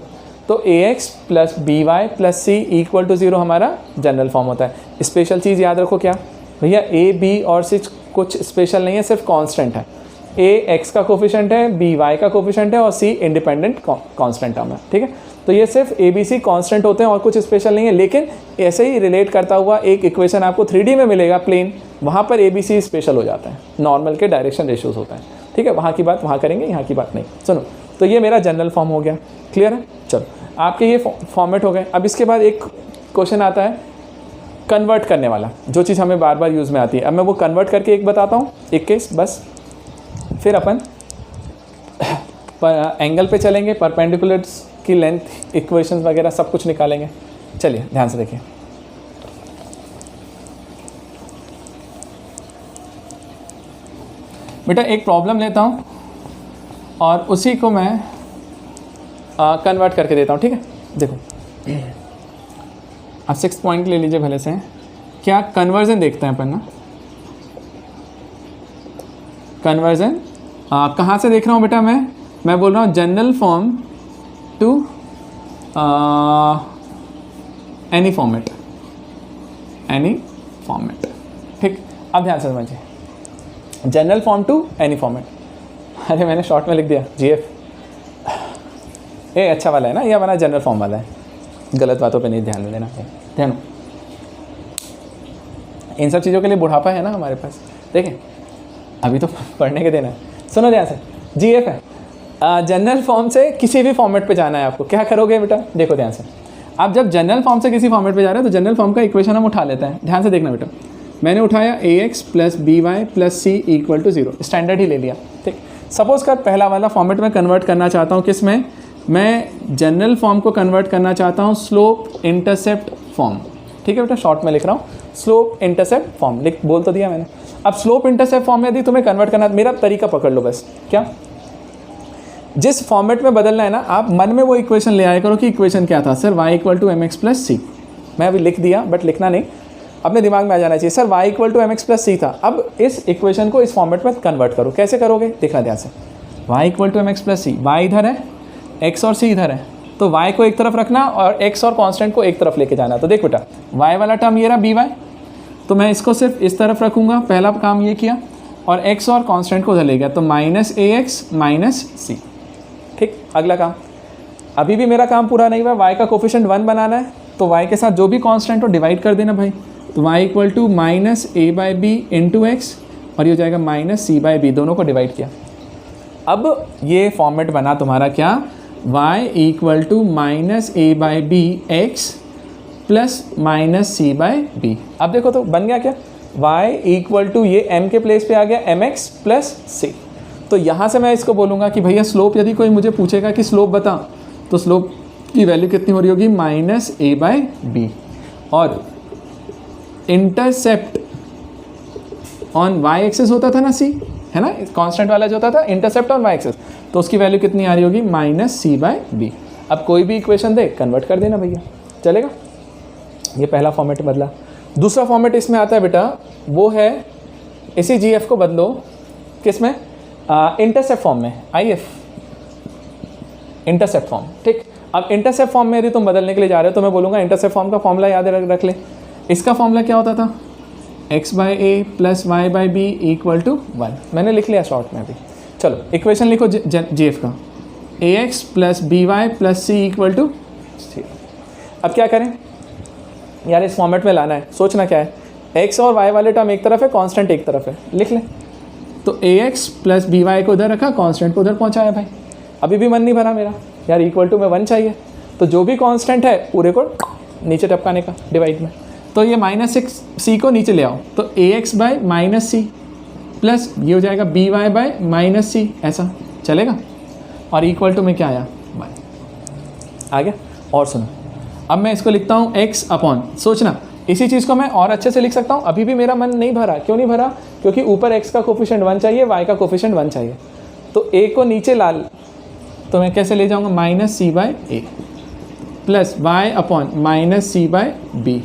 तो ax plus by plus c equal to 0 हमारा जनरल फॉर्म होता है। स्पेशल चीज़ याद रखो क्या भैया, a b और c कुछ स्पेशल नहीं है, सिर्फ कांस्टेंट है। a x का कोफिशिएंट है, b y का कोफिशिएंट है और c इंडिपेंडेंट कांस्टेंट टर्म है, ठीक है। तो ये सिर्फ a b c कांस्टेंट होते हैं और कुछ स्पेशल नहीं है। लेकिन ऐसे ही रिलेट करता हुआ एक इक्वेशन आपको 3D में मिलेगा प्लेन, वहाँ पर a b c स्पेशल हो जाता है, नॉर्मल के डायरेक्शन रेशियोज होता है, ठीक है। वहाँ की बात वहाँ करेंगे, यहाँ की बात नहीं। सुनो, तो ये मेरा जनरल फॉर्म हो गया, क्लियर है। चलो, आपके ये फॉर्मेट हो गए। अब इसके बाद एक क्वेश्चन आता है कन्वर्ट करने वाला, जो चीज़ हमें बार बार यूज़ में आती है। अब मैं वो कन्वर्ट करके एक बताता हूँ, एक केस बस, फिर अपन एंगल पे चलेंगे, परपेंडिकुलर्स की लेंथ इक्वेशंस वगैरह सब कुछ निकालेंगे। चलिए ध्यान से देखिए, बेटा एक प्रॉब्लम लेता हूँ और उसी को मैं कन्वर्ट करके देता हूँ, ठीक है। देखो, आप 6 पॉइंट ले लीजिए भले से, क्या कन्वर्जन देखते हैं अपन ना। कन्वर्जन कहाँ से देख रहा हूँ बेटा, मैं बोल रहा हूँ general form to any format, any format, ठीक। अब ध्यान से समझिए, general form to any format. अरे मैंने शॉर्ट में लिख दिया GF, ये अच्छा वाला है ना, यह वाला जनरल फॉर्म वाला है, गलत बातों पे नहीं ध्यान देना, ध्यान। इन सब चीज़ों के लिए बुढ़ापा है ना हमारे पास, देखें अभी तो पढ़ने के दिन है। सुनो ध्यान से, GF है, जनरल फॉर्म से किसी भी फॉर्मेट पे जाना है आपको, क्या करोगे बेटा, देखो ध्यान से। आप जब जनरल फॉर्म से किसी फॉर्मेट पे जा रहे हैं तो जनरल फॉर्म का इक्वेशन हम उठा लेते हैं। ध्यान से देखना बेटा, मैंने उठाया ax plus by plus c equal to 0, standard ही ले लिया, ठीक। सपोज कर पहला वाला फॉर्मेट में कन्वर्ट करना चाहता हूँ, किस में, मैं जनरल फॉर्म को कन्वर्ट करना चाहता हूँ स्लोप इंटरसेप्ट फॉर्म, ठीक है बेटा। शॉर्ट में लिख रहा हूँ स्लोप इंटरसेप्ट फॉर्म, बोल तो दिया मैंने। अब स्लोप इंटरसेप्ट फॉर्म में यदि तुम्हें कन्वर्ट करना, मेरा तरीका पकड़ लो बस, क्या, जिस फॉर्मेट में बदलना है ना, आप मन में वो इक्वेशन ले आया करो कि इक्वेशन क्या था sir, y equal to mx plus C. मैं अभी लिख दिया बट लिखना नहीं, अपने दिमाग में आ जाना चाहिए, sir y equal to mx plus C था। अब इस इक्वेशन को इस फॉर्मेट में कन्वर्ट करो, कैसे करोगे देखना ध्यान से। y equal to mx plus c, y इधर है, x और c इधर है, तो y को एक तरफ रखना और x और कांस्टेंट को एक तरफ लेके जाना। तो देख बेटा, y वाला टर्म ये रहा by, तो मैं इसको सिर्फ इस तरफ रखूँगा, पहला काम ये किया, और x और कांस्टेंट को उधर ले गया, तो माइनस ax माइनस सी, ठीक। अगला काम, अभी भी मेरा काम पूरा नहीं हुआ, y का कोफिशिएंट 1 बनाना है, तो y के साथ जो भी कांस्टेंट हो डिवाइड कर देना भाई। तो y equal to minus a by b into x, और ये हो जाएगा माइनस सी बाई बी, दोनों को डिवाइड किया। अब ये फॉर्मेट बना तुम्हारा क्या, y equal to minus a by b x plus minus c by b. अब देखो तो बन गया क्या, y इक्वल टू ये m के प्लेस पे आ गया mx प्लस सी। तो यहाँ से मैं इसको बोलूँगा कि भैया स्लोप, यदि कोई मुझे पूछेगा कि स्लोप बता, तो स्लोप की वैल्यू कितनी हो रही होगी, माइनस a बाई बी। और इंटरसेप्ट ऑन y एक्सेस होता था ना c, है ना, कांस्टेंट वाला जो होता था इंटरसेप्ट ऑन y एक्सेस, तो उसकी वैल्यू कितनी आ रही होगी, माइनस सी बाई बी। अब कोई भी इक्वेशन दे कन्वर्ट कर देना भैया, चलेगा। ये पहला फॉर्मेट बदला। दूसरा फॉर्मेट इसमें आता है बेटा, वो है इसी GF को बदलो किस में, इंटरसेप्ट फॉर्म में, IF इंटरसेप्ट फॉर्म, ठीक। अब इंटरसेप्ट फॉर्म में यदि तुम बदलने के लिए जा रहे हो तो मैं बोलूँगा इंटरसेप्ट फॉर्म का फॉर्मूला याद रख ले। इसका फॉर्मूला क्या होता था, x by a plus y by b equal to 1। मैंने लिख लिया शॉर्ट में अभी। चलो इक्वेशन लिखो जी एफ का, A X plus B Y plus C equal to 0। अब क्या करें यार, इस फॉर्मेट में लाना है। सोचना क्या है, एक्स और वाई वाले टर्म एक तरफ है, कांस्टेंट एक तरफ है, लिख लें। तो A X plus B Y को उधर रखा, कांस्टेंट को उधर पहुंचाया भाई। अभी भी मन नहीं भरा मेरा यार, इक्वल टू में 1 चाहिए। तो जो भी कांस्टेंट है पूरे को नीचे टपकाने का डिवाइड में। तो ये -6c को नीचे ले आओ, तो A X by minus C plus ये हो जाएगा B Y by minus C, ऐसा चलेगा। और इक्वल टू में क्या आया, 1 आ गया। और सुनो, अब मैं इसको लिखता हूँ x अपॉन, सोचना इसी चीज़ को मैं और अच्छे से लिख सकता हूँ। अभी भी मेरा मन नहीं भरा, क्यों नहीं भरा, क्योंकि ऊपर x का कोफिशिएंट 1 चाहिए, y का कोफिशिएंट 1 चाहिए। तो a को नीचे ला, तो मैं कैसे ले जाऊँगा, minus c by a plus y upon minus c by b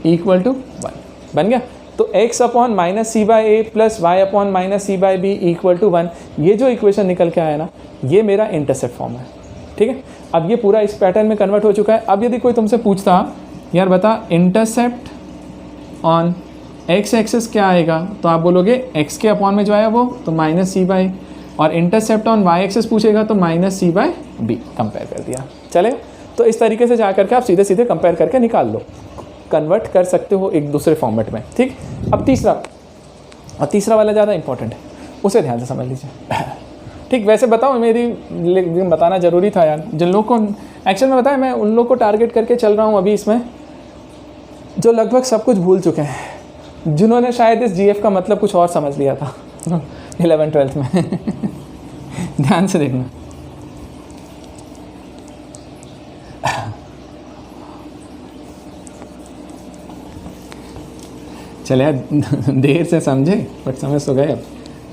equal to 1 बन गया। तो x upon minus c by a plus y upon minus c by b equal to 1, ये जो इक्वेशन निकल के आया ना, ये मेरा इंटरसेप्ट फॉर्म है। ठीक है, अब ये पूरा इस पैटर्न में कन्वर्ट हो चुका है। अब यदि कोई तुमसे पूछता यार बता इंटरसेप्ट ऑन एक्स एक्सिस क्या आएगा, तो आप बोलोगे x के अपॉन में जो आया वो तो माइनस सी बाई, और इंटरसेप्ट ऑन y एक्सिस पूछेगा तो minus c by b. Compare कर दिया, चले। तो इस तरीके से जा करके आप सीधे सीधे कंपेयर करके निकाल लो, कन्वर्ट कर सकते हो एक दूसरे फॉर्मेट में। ठीक, अब तीसरा वाला ज़्यादा इंपॉर्टेंट है, उसे ध्यान से समझ लीजिए। ठीक, वैसे बताओ मेरी बताना ज़रूरी था यार, जिन लोगों को एक्चुअल में बताया, मैं उन लोगों को टारगेट करके चल रहा हूँ अभी इसमें जो लगभग सब कुछ भूल चुके हैं, जिन्होंने शायद इस जीएफ का मतलब कुछ और समझ लिया था 11th-12th में। ध्यान से देखना। चले यार, देर से समझे बट समझ तो गए। अब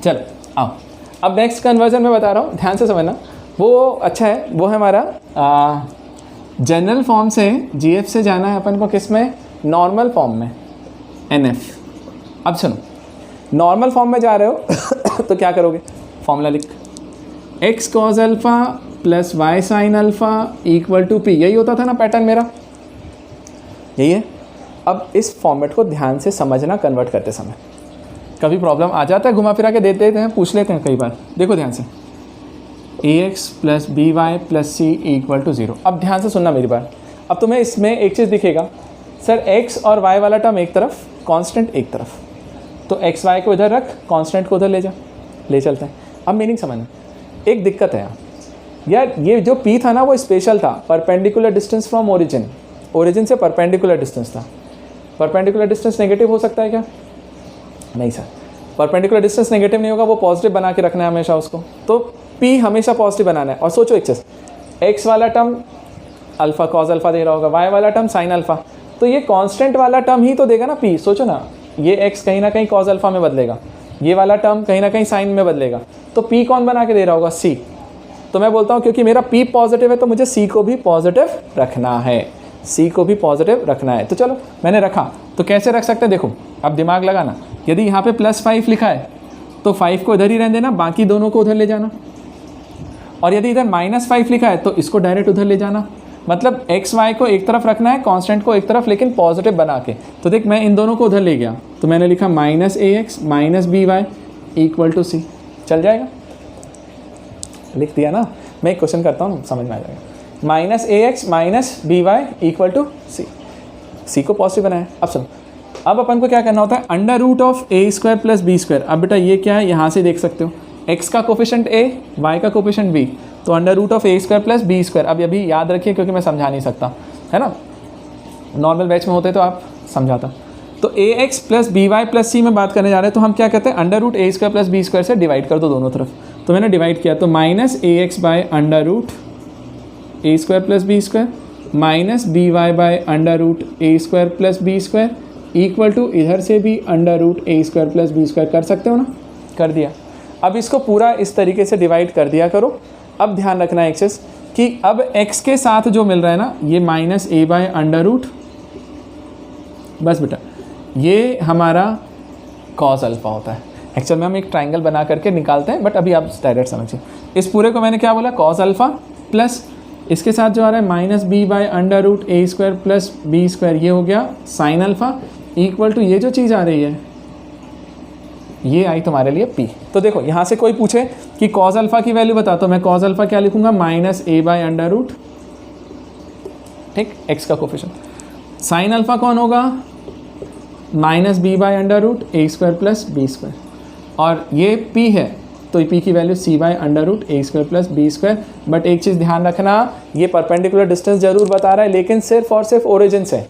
चलो आओ, अब नेक्स्ट कन्वर्जन में बता रहा हूँ, ध्यान से समझना। वो अच्छा है, वो है हमारा जनरल फॉर्म से जीएफ से जाना है अपन को किस में, नॉर्मल फॉर्म में, एनएफ। अब सुनो, नॉर्मल फॉर्म में जा रहे हो तो क्या करोगे, फॉर्मूला लिख, x cos alpha plus y sine alpha equal to p. यही होता था ना पैटर्न मेरा, यही है। अब इस फॉर्मेट को ध्यान से समझना कन्वर्ट करते समय। कभी प्रॉब्लम आ जाता है, घुमा फिरा के देते हैं, पूछ लेते हैं कई बार। देखो ध्यान से, A X plus B Y plus C equal to 0। अब ध्यान से सुनना मेरी बात। अब तुम्हें इसमें एक चीज़ दिखेगा, सर एक्स और वाई वाला टर्म एक तरफ, कांस्टेंट एक तरफ, तो एक्स वाई को इधर रख, कांस्टेंट को उधर ले जा, ले चलते हैं। अब मीनिंग समझना, एक दिक्कत है यार, ये जो पी था ना वो स्पेशल था, perpendicular distance from origin, origin से परपेंडिकुलर डिस्टेंस था। परपेंडिकुलर डिस्टेंस नेगेटिव हो सकता है क्या, नहीं सर, परपेंडिकुलर डिस्टेंस नेगेटिव नहीं होगा, वो पॉजिटिव बना के रखना है हमेशा उसको, तो पी हमेशा पॉजिटिव बनाना है। और सोचो एक चीज़, एक्स वाला टर्म अल्फ़ा कॉज अल्फ़ा दे रहा होगा, वाई वाला टर्म साइन अल्फ़ा, तो ये कांस्टेंट वाला टर्म ही तो देगा ना पी। सोचो ना, ये एक्स कहीं ना कहीं कॉज अल्फ़ा में बदलेगा, ये वाला टर्म कहीं ना कहीं साइन में बदलेगा, तो पी कौन बना के दे रहा होगा, सी। तो मैं बोलता हूँ क्योंकि मेरा पी पॉजिटिव है तो मुझे सी को भी पॉजिटिव रखना है, सी को भी पॉजिटिव रखना है। तो चलो मैंने रखा, तो कैसे रख सकते हैं, देखो अब दिमाग लगाना। यदि यहाँ पे +5 लिखा है तो 5 को इधर ही रहने देना, बाकी दोनों को उधर ले जाना। और यदि इधर -5 लिखा है तो इसको डायरेक्ट उधर ले जाना, मतलब एक्स वाई को एक तरफ रखना है, कांस्टेंट को एक तरफ, लेकिन पॉजिटिव बना के। तो देख मैं इन दोनों को उधर ले गया, तो मैंने लिखा -ax minus B Y equal to C. चल जाएगा, लिख दिया ना। मैं एक क्वेश्चन करता हूँ, समझ में आ जाएगा। -ax minus B Y equal to C, C को पॉजिटिव बनाया। अब सुनो, अब अपन को क्या करना होता है, √(a² + b²। अब बेटा ये क्या है, यहाँ से देख सकते हो, x का कोफिशिएंट a, y का कोफिशिएंट b, तो √(a² + b²। अब ये भी याद रखिए क्योंकि मैं समझा नहीं सकता, है ना, नॉर्मल बैच में होते तो आप समझाता। तो ax + by + c में बात करने जा रहे हैं, तो हम क्या कहते हैं, √(a² + b² से डिवाइड कर दो दोनों तरफ। तो मैंने डिवाइड किया, तो -ax by √(a² + b² minus B y by √(a² + b² equal to इधर से भी √(a² + b²। कर सकते हो ना, कर दिया। अब इसको पूरा इस तरीके से डिवाइड कर दिया करो। अब ध्यान रखना एक चीज़ कि अब x के साथ जो मिल रहा है ना, ये -a/√, बस बेटा ये हमारा cos अल्फ़ा होता है। एक्चुअल में हम एक ट्राइंगल बना करके निकालते हैं, बट अभी आप डायरेक्ट समझिए। इस पूरे को मैंने क्या बोला, cos अल्फ़ा प्लस इसके साथ जो आ रहा है -b/√(a² + b², ये हो गया sin अल्फ़ा इक्वल टू ये जो चीज़ आ रही है ये आई तुम्हारे लिए पी। तो देखो यहाँ से कोई पूछे कि कॉज अल्फा की वैल्यू बता, तो मैं कॉज अल्फा क्या लिखूंगा, -a/√, ठीक, एक्स का कोफिशिएंट। साइन अल्फा कौन होगा, -b/√, a² + b², और ये p है तो p की value c/√, a² + b²। But एक चीज़ ध्यान रखना, ये परपेंडिकुलर डिस्टेंस जरूर बता रहा है लेकिन सिर्फ और सिर्फ ओरिजिन से,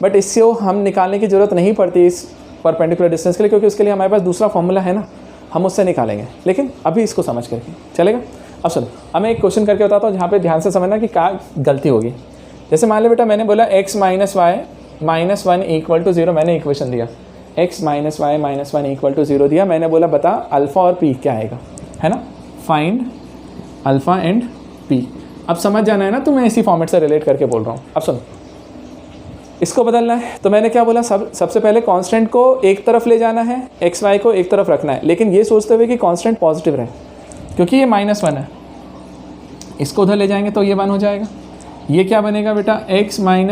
बट इससे हम निकालने की ज़रूरत नहीं पड़ती इस परपेंडिकुलर डिस्टेंस के लिए, क्योंकि उसके लिए हमारे पास दूसरा फॉर्मूला है ना, हम उससे निकालेंगे। लेकिन अभी इसको समझ करके चलेगा। अब सुनो, अब मैं एक क्वेश्चन करके बताता हूँ जहाँ पे ध्यान से समझना कि क्या गलती होगी। जैसे मान लो बेटा मैंने बोला x - y -1 = 0, मैंने इक्वेशन दिया x - y -1 = 0 दिया, मैंने बोला बता अल्फ़ा और p क्या आएगा, है ना, फाइंड अल्फ़ा एंड p। अब समझ जाना है ना, तो मैं इसी फॉर्मेट से रिलेट करके बोल रहा हूँ। अब सुनो, इसको बदलना है तो मैंने क्या बोला, सबसे पहले कांस्टेंट को एक तरफ ले जाना है, एक्स वाई को एक तरफ रखना है, लेकिन ये सोचते हुए कि कांस्टेंट पॉजिटिव रहे, क्योंकि ये -1 है, इसको उधर ले जाएंगे तो ये 1 हो जाएगा। ये क्या बनेगा बेटा, x - y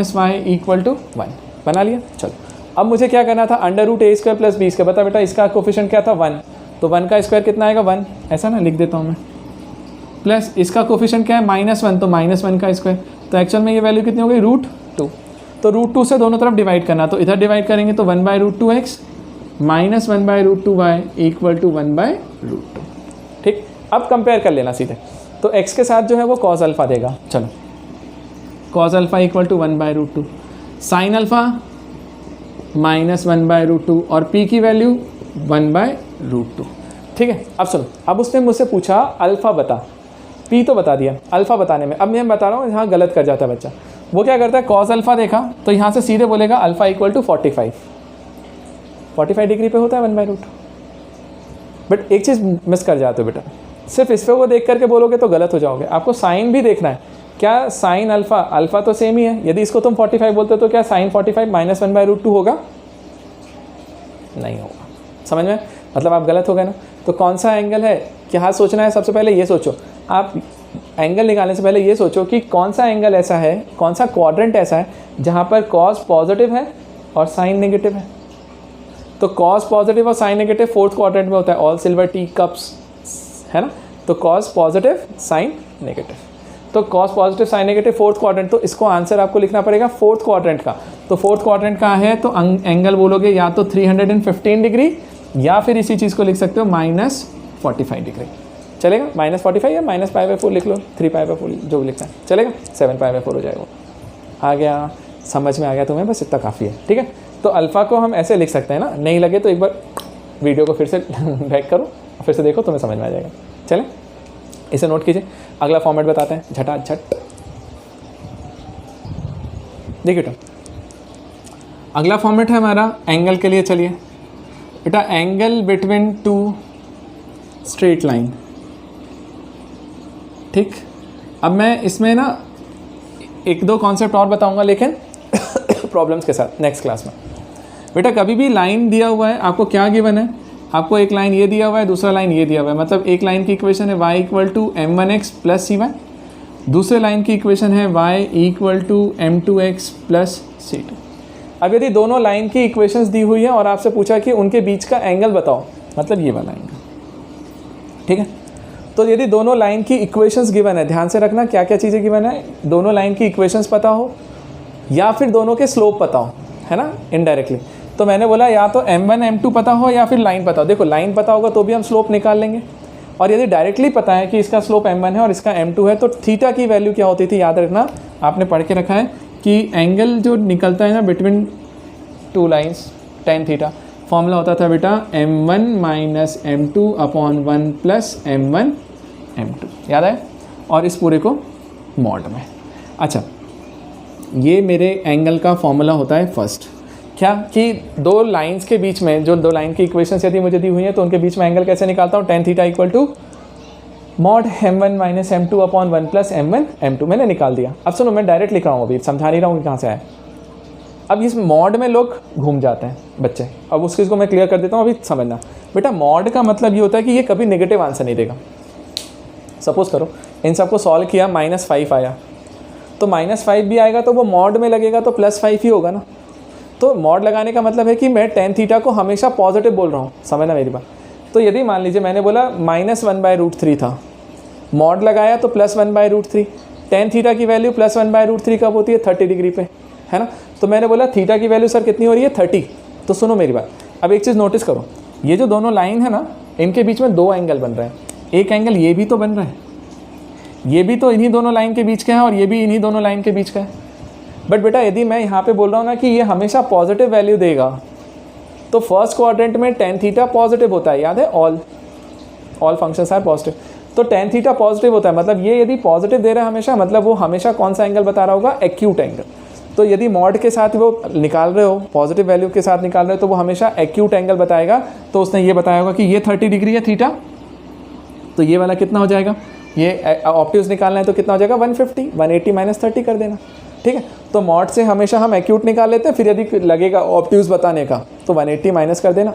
= 1 बना लिया। चलो अब मुझे क्या करना था, √a² + b², बता बेटा इसका कोफिशिएंट क्या था 1, तो 1 का स्क्वायर कितना आएगा 1, ऐसा ना लिख देता हूँ मैं, प्लस इसका कोफिशिएंट क्या है -1, तो -1 का स्क्वायर, तो एक्चुअल में ये वैल्यू कितनी हो गई √2, तो √2 से दोनों तरफ डिवाइड करना, तो इधर डिवाइड करेंगे तो 1/√2x -1/√2y = 1/√2, ठीक। अब कंपेयर कर लेना सीधे, तो x के साथ जो है वो cos अल्फ़ा देगा। चलो cos अल्फ़ा = 1/√2, साइन अल्फ़ा -1/√2 और p की वैल्यू 1/√2, ठीक है। अब सुनो, अब उसने मुझसे पूछा अल्फ़ा बता, p तो बता दिया, अल्फ़ा बताने में अब मैं बता रहा हूँ यहाँ गलत कर जाता है बच्चा। वो क्या करता है, cos अल्फ़ा देखा तो यहाँ से सीधे बोलेगा अल्फ़ा = 45 डिग्री पे होता है 1/√2। बट एक चीज़ मिस कर जाते हो बेटा, सिर्फ इस पे को देख करके बोलोगे तो गलत हो जाओगे, आपको साइन भी देखना है। क्या साइन अल्फ़ा तो सेम ही है, यदि इसको तुम 45 बोलते हो तो क्या साइन 45 -1/√2 होगा, नहीं होगा, समझ में, मतलब आप गलत हो गए ना। तो कौन सा एंगल है, क्या सोचना है, सबसे पहले ये सोचो, आप एंगल निकालने से पहले ये सोचो कि कौन सा एंगल ऐसा है, कौन सा क्वाड्रेंट ऐसा है जहाँ पर कॉस पॉजिटिव है और साइन नेगेटिव है। तो कॉस पॉजिटिव और साइन नेगेटिव 4th क्वाड्रेंट में होता है, ऑल सिल्वर टी कप्स, है ना। तो कॉस पॉजिटिव साइन नेगेटिव, तो cos positive sine negative 4th quadrant, तो इसको आंसर आपको लिखना पड़ेगा 4th क्वाड्रेंट का। तो 4th क्वाड्रेंट का है तो एंगल बोलोगे या तो 315 डिग्री या फिर इसी चीज़ को लिख सकते हो -45 डिग्री, चलेगा। -45 या -π/4 लिख लो, 3π/4 जो भी लिखना है चलेगा, 7π/4 हो जाएगा। आ गया, समझ में आ गया तुम्हें, बस इतना काफ़ी है, ठीक है। तो अल्फ़ा को हम ऐसे लिख सकते हैं ना, नहीं लगे तो एक बार वीडियो को फिर से बैक करो और फिर से देखो, तुम्हें समझ में आ जाएगा। चलें, इसे नोट कीजिए। अगला फॉर्मेट बताते हैं झटाझट, देखिए तो अगला फॉर्मेट है हमारा एंगल के लिए। चलिए बेटा, एंगल बिटवीन 2 स्ट्रेट लाइन, ठीक। अब मैं इसमें ना 1-2 कॉन्सेप्ट और बताऊंगा, लेकिन प्रॉब्लम्स के साथ नेक्स्ट क्लास में। बेटा कभी भी लाइन दिया हुआ है, आपको क्या गिवन है, आपको एक लाइन ये दिया हुआ है, दूसरा लाइन ये दिया हुआ है, मतलब एक लाइन की इक्वेशन है y = m1x + cy, दूसरे लाइन की इक्वेशन है y = m2x + c2। अब यदि दोनों लाइन की इक्वेशंस दी हुई है और आपसे पूछा कि उनके बीच का एंगल बताओ, मतलब ये वाला एंगल, ठीक है। तो यदि दोनों लाइन की इक्वेशंस गिवन है, ध्यान से रखना क्या क्या चीज़ें गिवन है, दोनों लाइन की इक्वेशंस पता हो या फिर दोनों के स्लोप पता हो, है ना, इनडायरेक्टली। तो मैंने बोला या तो m1 m2 पता हो या फिर लाइन पता हो। देखो लाइन पता होगा तो भी हम स्लोप निकाल लेंगे, और यदि डायरेक्टली पता है कि इसका स्लोप m1 है और इसका m2 है, तो थीटा की वैल्यू क्या होती थी, याद रखना, आपने पढ़ के रखा है कि एंगल जो निकलता है ना between 2 lines, tan theta, formula होता था बेटा m1 - m2/1 + m1 m2, याद है। और इस पूरे को मॉड में, अच्छा ये मेरे एंगल का फॉर्मूला होता है फर्स्ट, क्या कि दो लाइंस के बीच में, जो दो लाइन की इक्वेशंस यदि मुझे दी हुई हैं तो उनके बीच में एंगल कैसे निकालता हूँ, tan theta = mod m1 - m2/1 + m1 m2, मैंने निकाल दिया। अब सुनो, मैं डायरेक्ट लिख रहा हूँ, अभी समझा नहीं रहा हूँ कि कहाँ से आया। अब इस मॉड में लोग घूम जाते हैं बच्चे, अब उस चीज़ को मैं क्लियर कर देता हूँ, अभी समझना। बेटा मॉड का मतलब ये होता है कि ये कभी नेगेटिव आंसर नहीं देगा। सपोज करो इन सबको सॉल्व किया, -5 आया, तो -5 भी आएगा तो वो मॉड में लगेगा तो +5 ही होगा ना। तो मॉड लगाने का मतलब है कि मैं tan थीटा को हमेशा पॉजिटिव बोल रहा हूँ, समझना मेरी बात। तो यदि मान लीजिए मैंने बोला -1/√3 था, मॉड लगाया तो +1/√3, टेन थीटा की वैल्यू +1/√3 कब होती है? 30 डिग्री पे, है ना। तो मैंने बोला थीटा की वैल्यू सर कितनी हो रही है? 30। तो सुनो मेरी बात, अब एक चीज़ नोटिस करो, ये जो दोनों लाइन है ना, इनके बीच में 2 एंगल बन रहे हैं। एक एंगल ये भी तो बन रहा है, ये भी तो इन्हीं दोनों लाइन के बीच का है और ये भी इन्हीं दोनों लाइन के बीच का है। बट बेटा यदि मैं यहाँ पे बोल रहा हूँ ना कि ये हमेशा पॉजिटिव वैल्यू देगा, तो फर्स्ट क्वाड्रेंट में टेन थीटा पॉजिटिव होता है, याद है, ऑल फंक्शंस आर पॉजिटिव। तो टेन थीटा पॉजिटिव होता है, मतलब ये यदि पॉजिटिव दे रहा है हमेशा, मतलब वो हमेशा कौन सा एंगल बता रहा होगा? Acute angle. तो यदि मॉड के साथ वो निकाल रहे हो, पॉजिटिव वैल्यू के साथ निकाल रहे हो, तो वो हमेशा एक्यूट एंगल बताएगा। तो उसने ये बताया होगा कि ये 30 डिग्री है थीटा, तो ये वाला कितना हो जाएगा? ये ऑप्टिव्स निकालना है तो कितना हो जाएगा? 150, 180 माइनस 30 कर देना, ठीक है। तो मॉड से हमेशा हम एक्यूट निकाल लेते हैं, फिर यदि लगेगा ऑप्टिव्स बताने का तो 180 माइनस कर देना,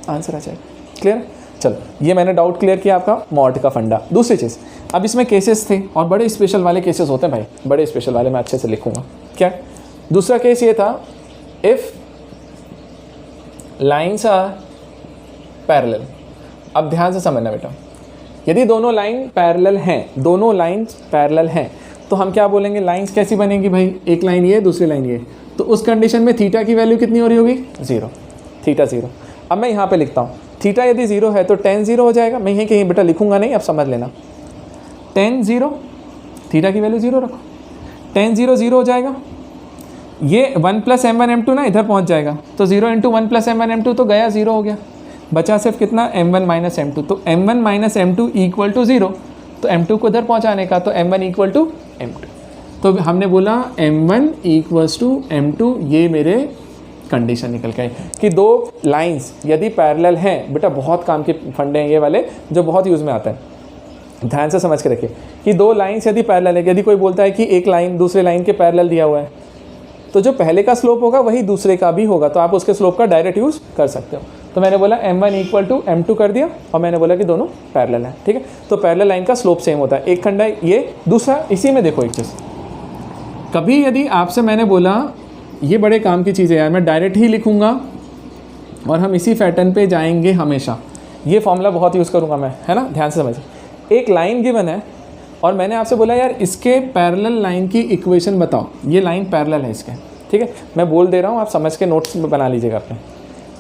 आंसर आ जाएगा। क्लियर? चलो, ये मैंने डाउट क्लियर किया आपका मॉड का फंडा। दूसरी चीज़, अब इसमें केसेस थे और बड़े स्पेशल वाले केसेस होते हैं भाई, बड़े स्पेशल वाले मैं अच्छे से लिखूंगा। क्या दूसरा केस ये था, इफ़ लाइन्स आर पैरेलल। अब ध्यान से समझना बेटा, यदि दोनों लाइन पैरेलल हैं, दोनों लाइन्स पैरेलल हैं, तो हम क्या बोलेंगे? लाइन्स कैसी बनेंगी भाई? एक लाइन ये, दूसरी लाइन ये। तो उस कंडीशन में थीटा की वैल्यू कितनी हो रही होगी? 0, थीटा 0। अब मैं यहाँ पे लिखता हूँ, थीटा यदि 0 है तो tan 0 हो जाएगा। मैं यहीं कहीं बेटा लिखूंगा नहीं, अब समझ लेना, tan 0, थीटा की वैल्यू 0 रखो, tan 0 0 हो जाएगा। ये 1 + m1 m2 ना इधर पहुँच जाएगा, तो 0 × 1 + m1 m2 तो गया, 0 हो गया। बचा सिर्फ कितना? m1 - m2। तो m1 - m2 = 0, तो m2 को इधर पहुँचाने का, तो m1 = m2। तो हमने बोला m1 = m2, ये मेरे कंडीशन निकल के आई कि दो लाइंस यदि पैरेलल हैं। बेटा बहुत काम के फंडे हैं ये वाले, जो बहुत यूज़ में आते हैं, ध्यान से समझ के रखिए कि दो लाइंस यदि पैरेलल है, यदि कोई बोलता है कि एक लाइन दूसरे लाइन के पैरेलल दिया हुआ है, तो जो पहले का स्लोप होगा वही दूसरे का भी होगा, तो आप उसके स्लोप का डायरेक्ट यूज़ कर सकते हो। तो मैंने बोला m1 = m2 कर दिया, और मैंने बोला कि दोनों पैरेलल हैं, ठीक है। तो पैरेलल लाइन का स्लोप सेम होता है, एक खंडा ये, दूसरा इसी में देखो एक चीज़, कभी यदि आपसे मैंने बोला, ये बड़े काम की चीज़ है यार, मैं डायरेक्ट ही लिखूंगा और हम इसी पैटर्न पे जाएंगे हमेशा। ये फॉर्मूला बहुत यूज़ करूंगा मैं, है ना, ध्यान से समझिए। एक लाइन गिवन है और मैंने आपसे बोला यार इसके पैरेलल लाइन की इक्वेशन बताओ, ये लाइन पैरेलल है इसके, ठीक है। मैं बोल दे रहा हूँ, आप समझ के नोट्स में बना लीजिएगा अपने।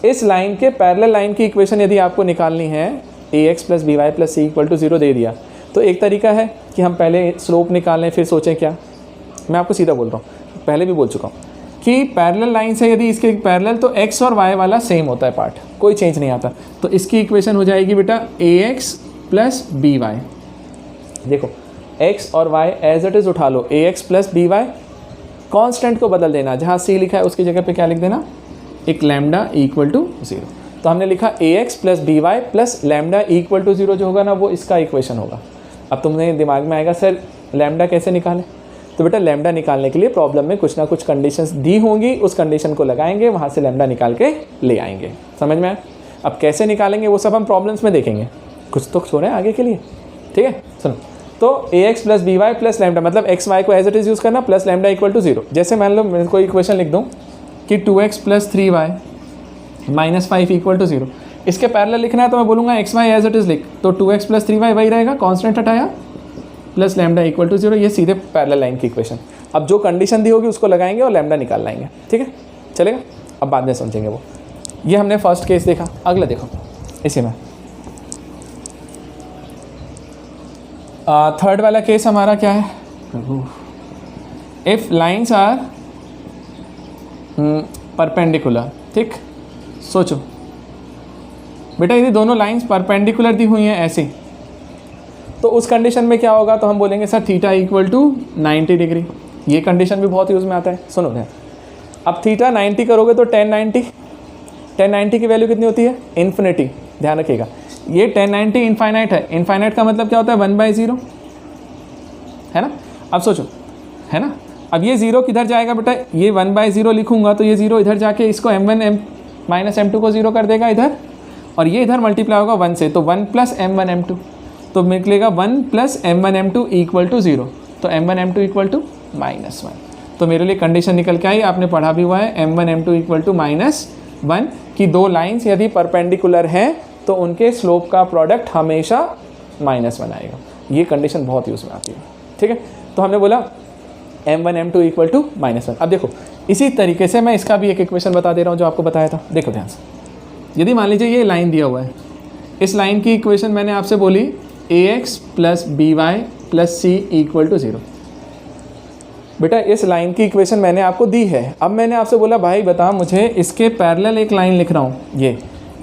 इस लाइन के पैरेलल लाइन की इक्वेशन यदि आपको निकालनी है, ax + by + c = 0 दे दिया, तो एक तरीका है कि हम पहले स्लोप निकालें फिर सोचें क्या। मैं आपको सीधा बोल रहा हूँ, पहले भी बोल चुका हूँ कि पैरेलल लाइन से यदि इसके पैरेलल, तो x और y वाला सेम होता है पार्ट, कोई चेंज नहीं आता। तो इसकी इक्वेशन हो जाएगी बेटा ax + by। देखो x और y एज इट इज़ उठा लो, ax + by, कांस्टेंट को बदल देना, जहाँ c लिखा है उसकी जगह पे क्या लिख देना? एक लैम्डा = 0। तो हमने लिखा ax + by + लैम्डा = 0 जो होगा ना, वो इसका इक्वेशन होगा। अब तुमने दिमाग में आएगा सर लैम्डा कैसे निकालें? तो बेटा लैम्डा निकालने के लिए प्रॉब्लम में कुछ ना कुछ कंडीशंस दी होंगी, उस कंडीशन को लगाएंगे, वहाँ से लैम्डा निकाल के ले आएंगे। समझ में आया? अब कैसे निकालेंगे वो सब हम प्रॉब्लम्स में देखेंगे, कुछ तो छोड़ें आगे के लिए, ठीक है। सुनो, तो ax + by + लैम्डा, मतलब x y को एज इट इज़ यूज़ करना, प्लस लैम्डा = 0। जैसे मान लो मैं कोई इक्वेशन लिख दूँ कि 2x + 3y - 5 = 0, इसके पैरेलल लिखना है तो मैं बोलूँगा x y as it is लिख, तो 2x + 3y वही रहेगा, कॉन्स्टेंट हटाया, प्लस लैम्डा = 0, ये सीधे पैरेलल लाइन की इक्वेशन। अब जो कंडीशन दी होगी उसको लगाएंगे और लैम्डा निकाल लाएंगे, ठीक है, चलेगा। अब बाद में समझेंगे वो। ये हमने फर्स्ट केस देखा। अगला देखो, इसी में थर्ड वाला केस हमारा क्या है? इफ़ लाइन्स आर परपेंडिकुलर, ठीक। सोचो बेटा, यदि दोनों लाइन्स परपेंडिकुलर दी हुई हैं ऐसी, तो उस कंडीशन में क्या होगा? तो हम बोलेंगे सर थीटा = 90 डिग्री। ये कंडीशन भी बहुत यूज़ में आता है, सुनो ध्यान। अब थीटा 90 करोगे तो tan 90 की वैल्यू कितनी होती है? इन्फिनिटी। ध्यान रखिएगा, ये tan 90 इनफाइनाइट है। इनफाइनाइट का मतलब क्या होता है? 1/0, है ना। अब सोचो, है ना, अब ये 0 किधर जाएगा बेटा? ये 1/0 लिखूंगा तो ये 0 इधर जाके इसको m1 - m2 को 0 कर देगा इधर, और ये इधर मल्टीप्लाई होगा 1 से, तो 1 + m1 m2, तो निकलेगा 1 + m1 m2 = 0, तो m1 m2 = -1। तो मेरे लिए कंडीशन निकल के आई, आपने पढ़ा भी हुआ है, m1 m2 = -1 कि दो लाइंस यदि परपेंडिकुलर हैं तो उनके स्लोप का प्रोडक्ट हमेशा -1 आएगा। ये कंडीशन बहुत यूज़ में आती है, ठीक है। तो हमने बोला m1 m2 इक्वल टू -1। अब देखो इसी तरीके से मैं इसका भी एक इक्वेशन बता दे रहा हूँ जो आपको बताया था। देखो ध्यान से, यदि मान लीजिए ये लाइन दिया हुआ है, इस लाइन की इक्वेशन मैंने आपसे बोली ax + by + c equal to 0। बेटा इस लाइन की इक्वेशन मैंने आपको दी है। अब मैंने आपसे बोला भाई बता मुझे इसके पैरेलल एक लाइन लिख रहा हूँ, ये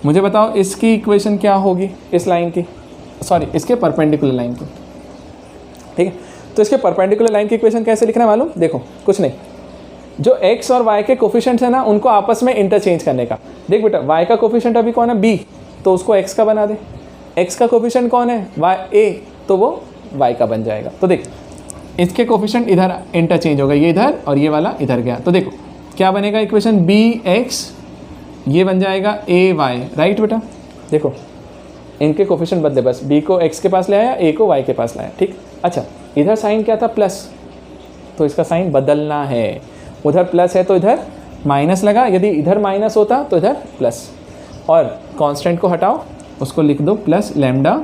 मुझे बताओ इसकी इक्वेशन क्या होगी, इस लाइन की, सॉरी इसके परपेंडिकुलर लाइन की, ठीक है। तो इसके परपेंडिकुलर लाइन की इक्वेशन कैसे लिखना है मालूम? देखो कुछ नहीं, जो x और y के कोफिशिएंट्स है ना उनको आपस में इंटरचेंज करने का। देख बेटा y का कोफिशिएंट अभी कौन है? b, तो उसको x का बना दे। x का कोफिशिएंट कौन है? y, a, तो वो y का बन जाएगा। तो देख इसके कोफिशिएंट इधर इंटरचेंज होगा, ये इधर और ये वाला इधर गया, तो देखो क्या बनेगा इक्वेशन, bx ये बन जाएगा ay, राइट बेटा। देखो इनके कोफिशिएंट बदले, बस b को x के पास ले आया, a को y के पास लाया, ठीक। अच्छा इधर साइन क्या था? प्लस, तो इसका साइन बदलना है, उधर प्लस है तो इधर माइनस लगा, यदि इधर माइनस होता तो इधर प्लस, और कांस्टेंट को हटाओ उसको लिख दो प्लस लैम्डा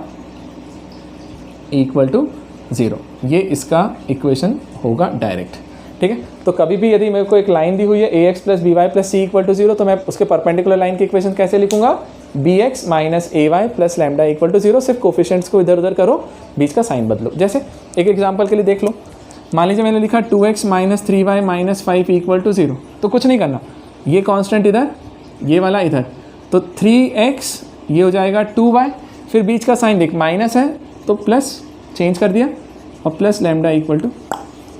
इक्वल टू 0। ये इसका इक्वेशन होगा डायरेक्ट, ठीक है। तो कभी भी यदि मेरे को एक लाइन दी हुई है ax + by + c equal to 0, तो मैं उसके परपेंडिकुलर लाइन की इक्वेशन कैसे लिखूंगा? bx - ay + lambda equal to 0। सिर्फ कोफिशिएंट्स को इधर उधर करो, बीच का साइन बदलो। जैसे एक एग्जांपल के लिए देख लो, मान लीजिए मैंने लिखा 2x - 3y - 5 इक्वल टू 0, तो कुछ नहीं करना, ये कांस्टेंट इधर, ये वाला इधर, तो 3x ये हो जाएगा 2y, फिर बीच का साइन देख माइनस है तो प्लस चेंज कर दिया, और plus lambda equal to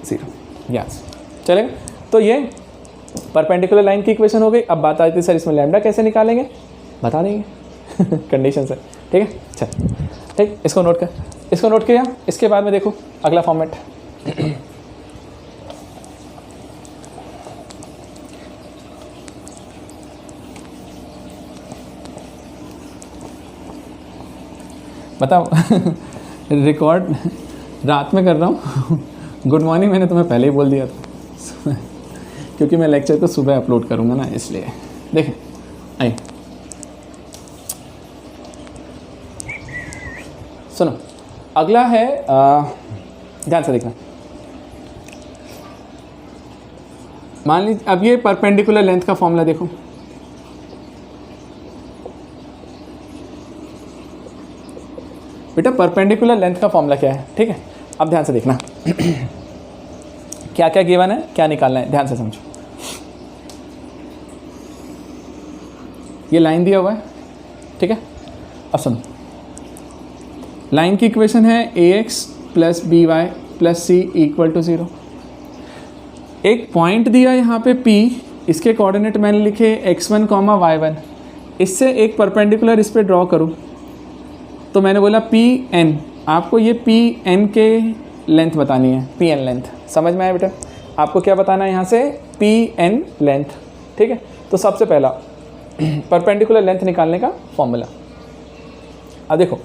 0। Yes चलेगा। तो ये परपेंडिकुलर लाइन की इक्वेशन हो गई। अब बात आती है सर इसमें लैम्डा कैसे निकालेंगे, बता देंगे कंडीशन से, ठीक है। चल ठीक, इसको नोट कर, इसको नोट किया। इसके बाद में देखो अगला फॉर्मेट, बताओ रिकॉर्ड रात में कर रहा हूँ गुड मॉर्निंग मैंने तुम्हें पहले ही बोल दिया था क्योंकि मैं लेक्चर को सुबह अपलोड करूँगा ना, इसलिए। देखें आइए सुनो, अगला है ध्यान से देखना। मान लीजिए अब ये परपेंडिकुलर लेंथ का फॉर्मूला देखो, बेटा परपेंडिकुलर लेंथ का फॉर्मूला क्या है, ठीक है। अब ध्यान से देखना क्या क्या गिवन है, क्या निकालना है, ध्यान से समझो। ये लाइन दिया हुआ है, ठीक है। अब सुनो, लाइन की इक्वेशन है ax + by + c equal to 0। एक पॉइंट दिया यहाँ पे P, इसके कोऑर्डिनेट मैंने लिखे x1, y1। इससे एक परपेंडिकुलर इस पे ड्रॉ करूँ, तो मैंने बोला Pn, आपको ये Pn के लेंथ बतानी है, Pn लेंथ। समझ में आया बेटा? आपको क्या बताना है यहाँ से? Pn लेंथ, ठीक है। तो सबसे पहला परपेंडिकुलर लेंथ निकालने का फॉर्मूला। अब देखो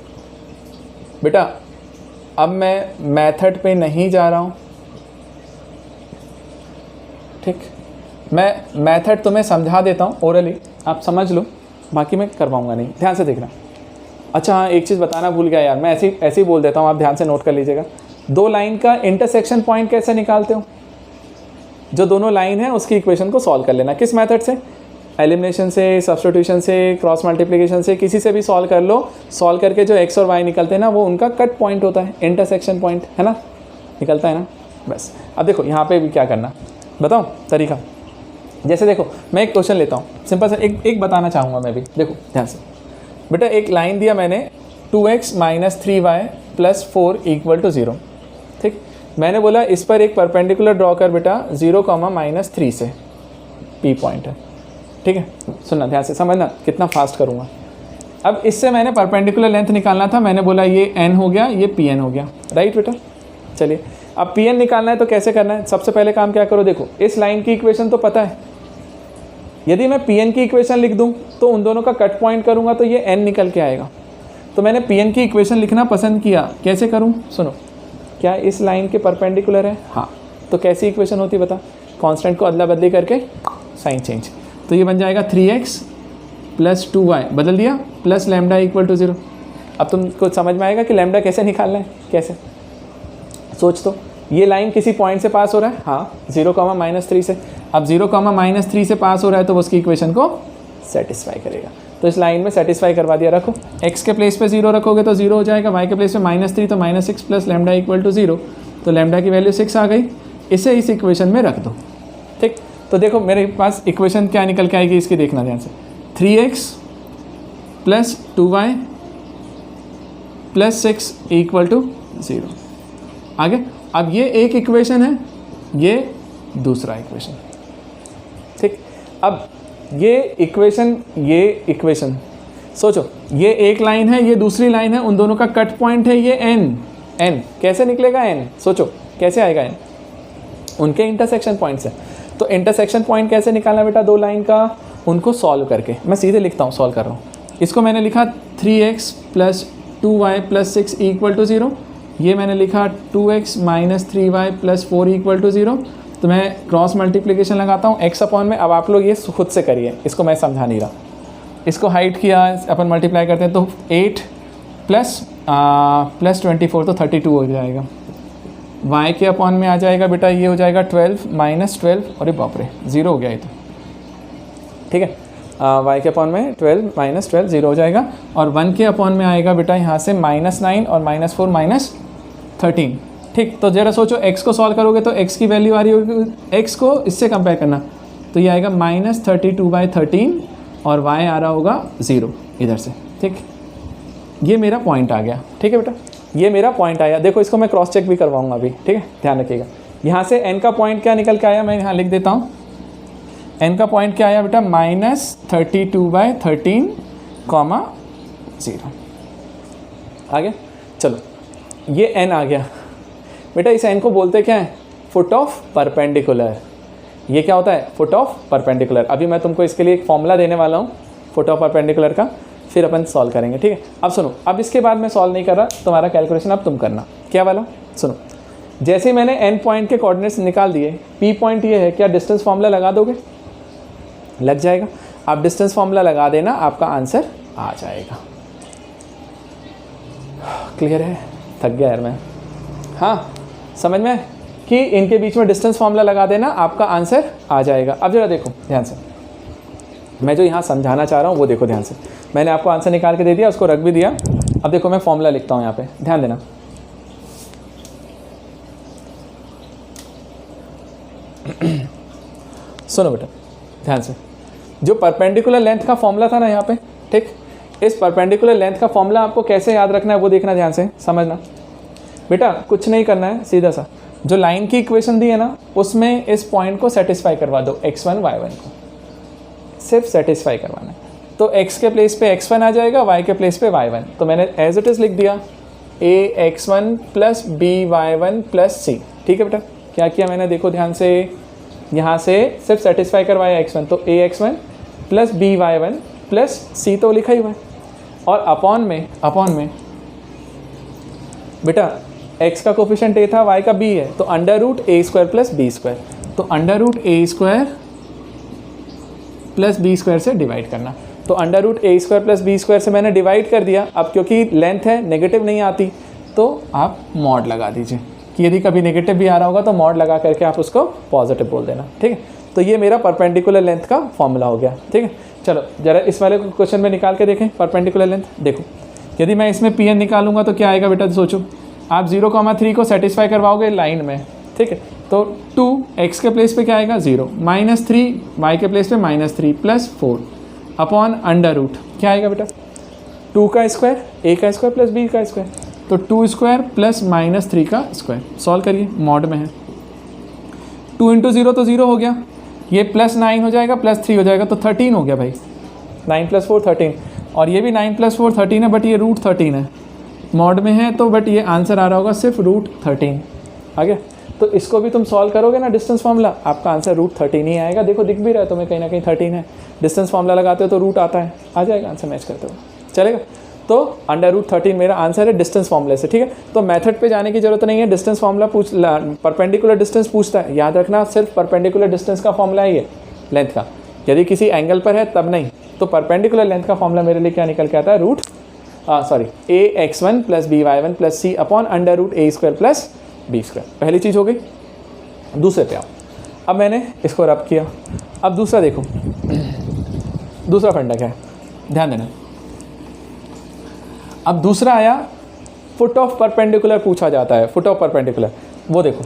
बेटा, अब मैं मेथड पे नहीं जा रहा हूँ, ठीक। मैं मेथड तुम्हें समझा देता हूँ ओरली, आप समझ लो, बाकी मैं करवाऊँगा नहीं। ध्यान से देखना। अच्छा हाँ, एक चीज़ बताना भूल गया यार, मैं ऐसे ही बोल देता हूँ, आप ध्यान से नोट कर लीजिएगा। दो लाइन का इंटरसेक्शन पॉइंट कैसे निकालते हो? जो दोनों लाइन है उसकी इक्वेशन को सॉल्व कर लेना। किस मेथड से? एलिमिनेशन से, सब्स्टिट्यूशन से, क्रॉस मल्टीप्लिकेशन से, किसी से भी सॉल्व कर लो। सॉल्व करके जो x और y निकलते हैं ना, वो उनका कट पॉइंट होता है, इंटरसेक्शन पॉइंट, है ना, निकलता है ना, बस। अब देखो यहाँ पे भी क्या करना, बताओ तरीका। जैसे देखो मैं एक क्वेश्चन लेता हूँ, सिंपल सा एक बताना चाहूँगा मैं भी। देखो ध्यान से बेटा, एक लाइन दिया मैंने 2x - 3y + 4 इक्वल टू 0, ठीक। मैंने बोला इस पर एक परपेंडिकुलर ड्रॉ कर बेटा 0, -3 से, P पॉइंट है, ठीक है। सुनना ध्यान से, समझना कितना फास्ट करूँगा। अब इससे मैंने परपेंडिकुलर लेंथ निकालना था, मैंने बोला ये n हो गया, ये Pn हो गया, राइट बेटा। चलिए अब Pn निकालना है तो कैसे करना है? सबसे पहले काम क्या करो, देखो इस लाइन की इक्वेशन तो पता है। यदि मैं Pn की इक्वेशन लिख दूं तो उन दोनों का कट पॉइंट करूंगा तो ये n निकल के आएगा। तो मैंने Pn की इक्वेशन लिखना पसंद किया। कैसे करूं? सुनो, क्या इस लाइन के परपेंडिकुलर है? हाँ। तो कैसी इक्वेशन होती बता? कांस्टेंट को अदला बदली करके साइन चेंज, तो ये बन जाएगा 3x प्लस 2y बदल दिया प्लस लैम्डा इक्वल टू 0। अब तुमको समझ में आएगा कि लैम्डा कैसे निकालना है, कैसे सोच। तो ये लाइन किसी पॉइंट से पास हो रहा है, हाँ 0,-3 से। अब 0,-3 से पास हो रहा है तो उसकी इक्वेशन को सेटिस्फाई करेगा। तो इस लाइन में सेटिस्फाई करवा दिया। रखो x के प्लेस पे 0 रखोगे तो 0 हो जाएगा, y के प्लेस पे -3 तो -6 प्लस लैम्डा इक्वल टू 0। तो लैम्डा की वैल्यू 6 आ गई। इसे इस इक्वेशन में रख दो। ठीक, तो देखो मेरे पास इक्वेशन क्या निकल के आएगी, इसकी देखना ध्यान से। 3x plus 2y plus 6 equal to 0। आगे अब ये एक इक्वेशन है, ये दूसरा इक्वेशन। ठीक, अब ये इक्वेशन सोचो, ये एक लाइन है, ये दूसरी लाइन है, उन दोनों का कट पॉइंट है ये n कैसे निकलेगा n, सोचो कैसे आएगा n, उनके इंटरसेक्शन पॉइंट्स है। तो इंटरसेक्शन पॉइंट कैसे निकालना बेटा दो लाइन का, उनको सॉल्व करके। मैं सीधे लिखता हूँ, सॉल्व कर रहा हूँ। इसको मैंने लिखा 3x plus 2y plus 6 equal to 0। ये मैंने लिखा 2x minus 3y plus 4 equal to 0। तो मैं क्रॉस मल्टीप्लिकेशन लगाता हूँ x अपॉन में। अब आप लोग ये खुद से करिए, इसको मैं समझा नहीं रहा। इसको हाइट किया, अपन मल्टीप्लाई करते हैं तो 8 प्लस 24 तो 32 हो जाएगा। y के अपॉन में आ जाएगा बेटा, ये हो जाएगा 12 माइनस 12, और ये बाप रे 0 हो गया ये तो। ठीक है, y के अपॉन में 12 माइनस 12 0 हो जाएगा, और 1 के अपॉन में आएगा बेटा यहाँ से -9 और -4 -13। ठीक, तो ज़रा सोचो x को सॉल्व करोगे तो x की वैल्यू आ रही होगी, x को इससे कंपेयर करना तो ये आएगा -32/13 और y आ रहा होगा 0 इधर से। ठीक, ये मेरा पॉइंट आ गया। ठीक है बेटा, ये मेरा पॉइंट आया। देखो इसको मैं क्रॉस चेक भी करवाऊंगा अभी। ठीक है, ध्यान रखिएगा। यहाँ से n का पॉइंट क्या निकल के आया, मैं यहाँ लिख देता हूँ। n का पॉइंट क्या आया बेटा, -32/13, 0। आगे चलो, ये n आ गया बेटा। इस n को बोलते क्या है, फुट ऑफ परपेंडिकुलर। ये क्या होता है, फुट ऑफ परपेंडिकुलर। अभी मैं तुमको इसके लिए एक फॉर्मूला देने वाला हूँ फुट ऑफ परपेंडिकुलर का, फिर अपन सॉल्व करेंगे। ठीक है, अब सुनो, अब इसके बाद मैं सॉल्व नहीं कर रहा, तुम्हारा कैलकुलेशन अब तुम करना। क्या वाला, सुनो। जैसे ही मैंने n पॉइंट के कोऑर्डिनेट्स निकाल दिए, p पॉइंट ये है, क्या डिस्टेंस फार्मूला लगा दोगे, लग जाएगा। आप डिस्टेंस फार्मूला लगा देना, आपका आंसर आ जाएगा। क्लियर है, थक गया यार मैं। हाँ, समझ में कि इनके बीच में डिस्टेंस फार्मूला लगा देना, आपका आंसर आ जाएगा। अब जरा देखो ध्यान से, मैं जो यहाँ समझाना चाह रहा हूँ वो देखो ध्यान से। मैंने आपको आंसर निकाल के दे दिया, उसको रख भी दिया। अब देखो मैं फॉर्मूला लिखता हूँ यहाँ पे, ध्यान देना। सुनो बेटा ध्यान से, जो परपेंडिकुलर लेंथ का फॉर्मूला था ना यहाँ पे, ठीक, इस परपेंडिकुलर लेंथ का फॉर्मूला आपको कैसे याद रखना है वो देखना, ध्यान से समझना बेटा। कुछ नहीं करना है, सीधा सा जो लाइन की इक्वेशन दी है ना, उसमें इस पॉइंट को सेटिस्फाई करवा दो, x1 y1 को सिर्फ सेटिस्फाई करवाना है। तो x के प्लेस पे x1 आ जाएगा, y के प्लेस पे y1। तो मैंने एज इट इज़ लिख दिया ax1 plus by1 plus c। ठीक है बेटा, क्या किया मैंने, देखो ध्यान से, यहाँ से सिर्फ सेटिस्फाई करवाया x1, तो ax1 plus by1 plus c तो लिखा ही हुआ है, और अपॉन में बेटा x का कोफिशिएंट a था, y का b है, तो √a² प्लस b²। तो √a² प्लस b² से डिवाइड करना। तो √a² प्लस b² से मैंने डिवाइड कर दिया। अब क्योंकि लेंथ है, नेगेटिव नहीं आती, तो आप मॉड लगा दीजिए कि यदि कभी नेगेटिव भी आ रहा होगा तो मॉड लगा करके आप उसको पॉजिटिव बोल देना। ठीक है, तो ये मेरा परपेंडिकुलर लेंथ का फॉर्मूला हो गया। ठीक है, चलो जरा इस वाले क्वेश्चन में निकाल के देखें परपेंडिकुलर लेंथ। देखो, यदि मैं इसमें pn निकालूंगा तो क्या आएगा बेटा, सोचो। आप 0,3 को सेटिस्फाई करवाओगे लाइन में। ठीक है, तो 2 x के प्लेस पे क्या आएगा 0, -3 y के प्लेस पे -3 प्लस 4 अपॉन √, क्या आएगा बेटा 2 का स्क्वायर, a का स्क्वायर प्लस b का स्क्वायर, तो 2 स्क्वायर प्लस -3 का स्क्वायर। सॉल्व करिए, मॉड में है। 2 × 0 तो 0 हो गया, ये +9 हो जाएगा, +3 हो जाएगा, तो 13 हो गया भाई। 9 + 4 13, और ये भी 9 + 4 13 है, बट ये √13 है, मॉड में है तो, बट ये आंसर आ रहा होगा सिर्फ √13। आ गया, तो इसको भी तुम सॉल्व करोगे ना डिस्टेंस फार्मूला, आपका आंसर √13 ही आएगा। देखो दिख भी रहा है तुम्हें कहीं ना कहीं 13 है, डिस्टेंस फार्मूला लगाते हो तो रूट आता है, आ जाएगा आंसर मैच करते हो, चलेगा। तो √13 मेरा आंसर है डिस्टेंस फार्मूले से। ठीक है, तो मेथड पे जाने की जरूरत नहीं है, डिस्टेंस फार्मूला परपेंडिकुलर डिस्टेंस पूछता है, याद रखना सिर्फ परपेंडिकुलर डिस्टेंस का फॉर्मूला ही है लेंथ का। यदि किसी एंगल पर है तब नहीं, तो परपेंडिकुलर लेंथ का फॉर्मूला मेरे लिए क्या निकल के आता है, root ax1 plus by1 plus c upon under root a square plus b square. पहली चीज़ हो गई। दूसरे पे आओ, अब मैंने इसको रब किया। अब दूसरा देखो, दूसरा फंडा क्या है, ध्यान देना। अब दूसरा आया, फुट ऑफ परपेंडिकुलर पूछा जाता है, फुट ऑफ परपेंडिकुलर, वो देखो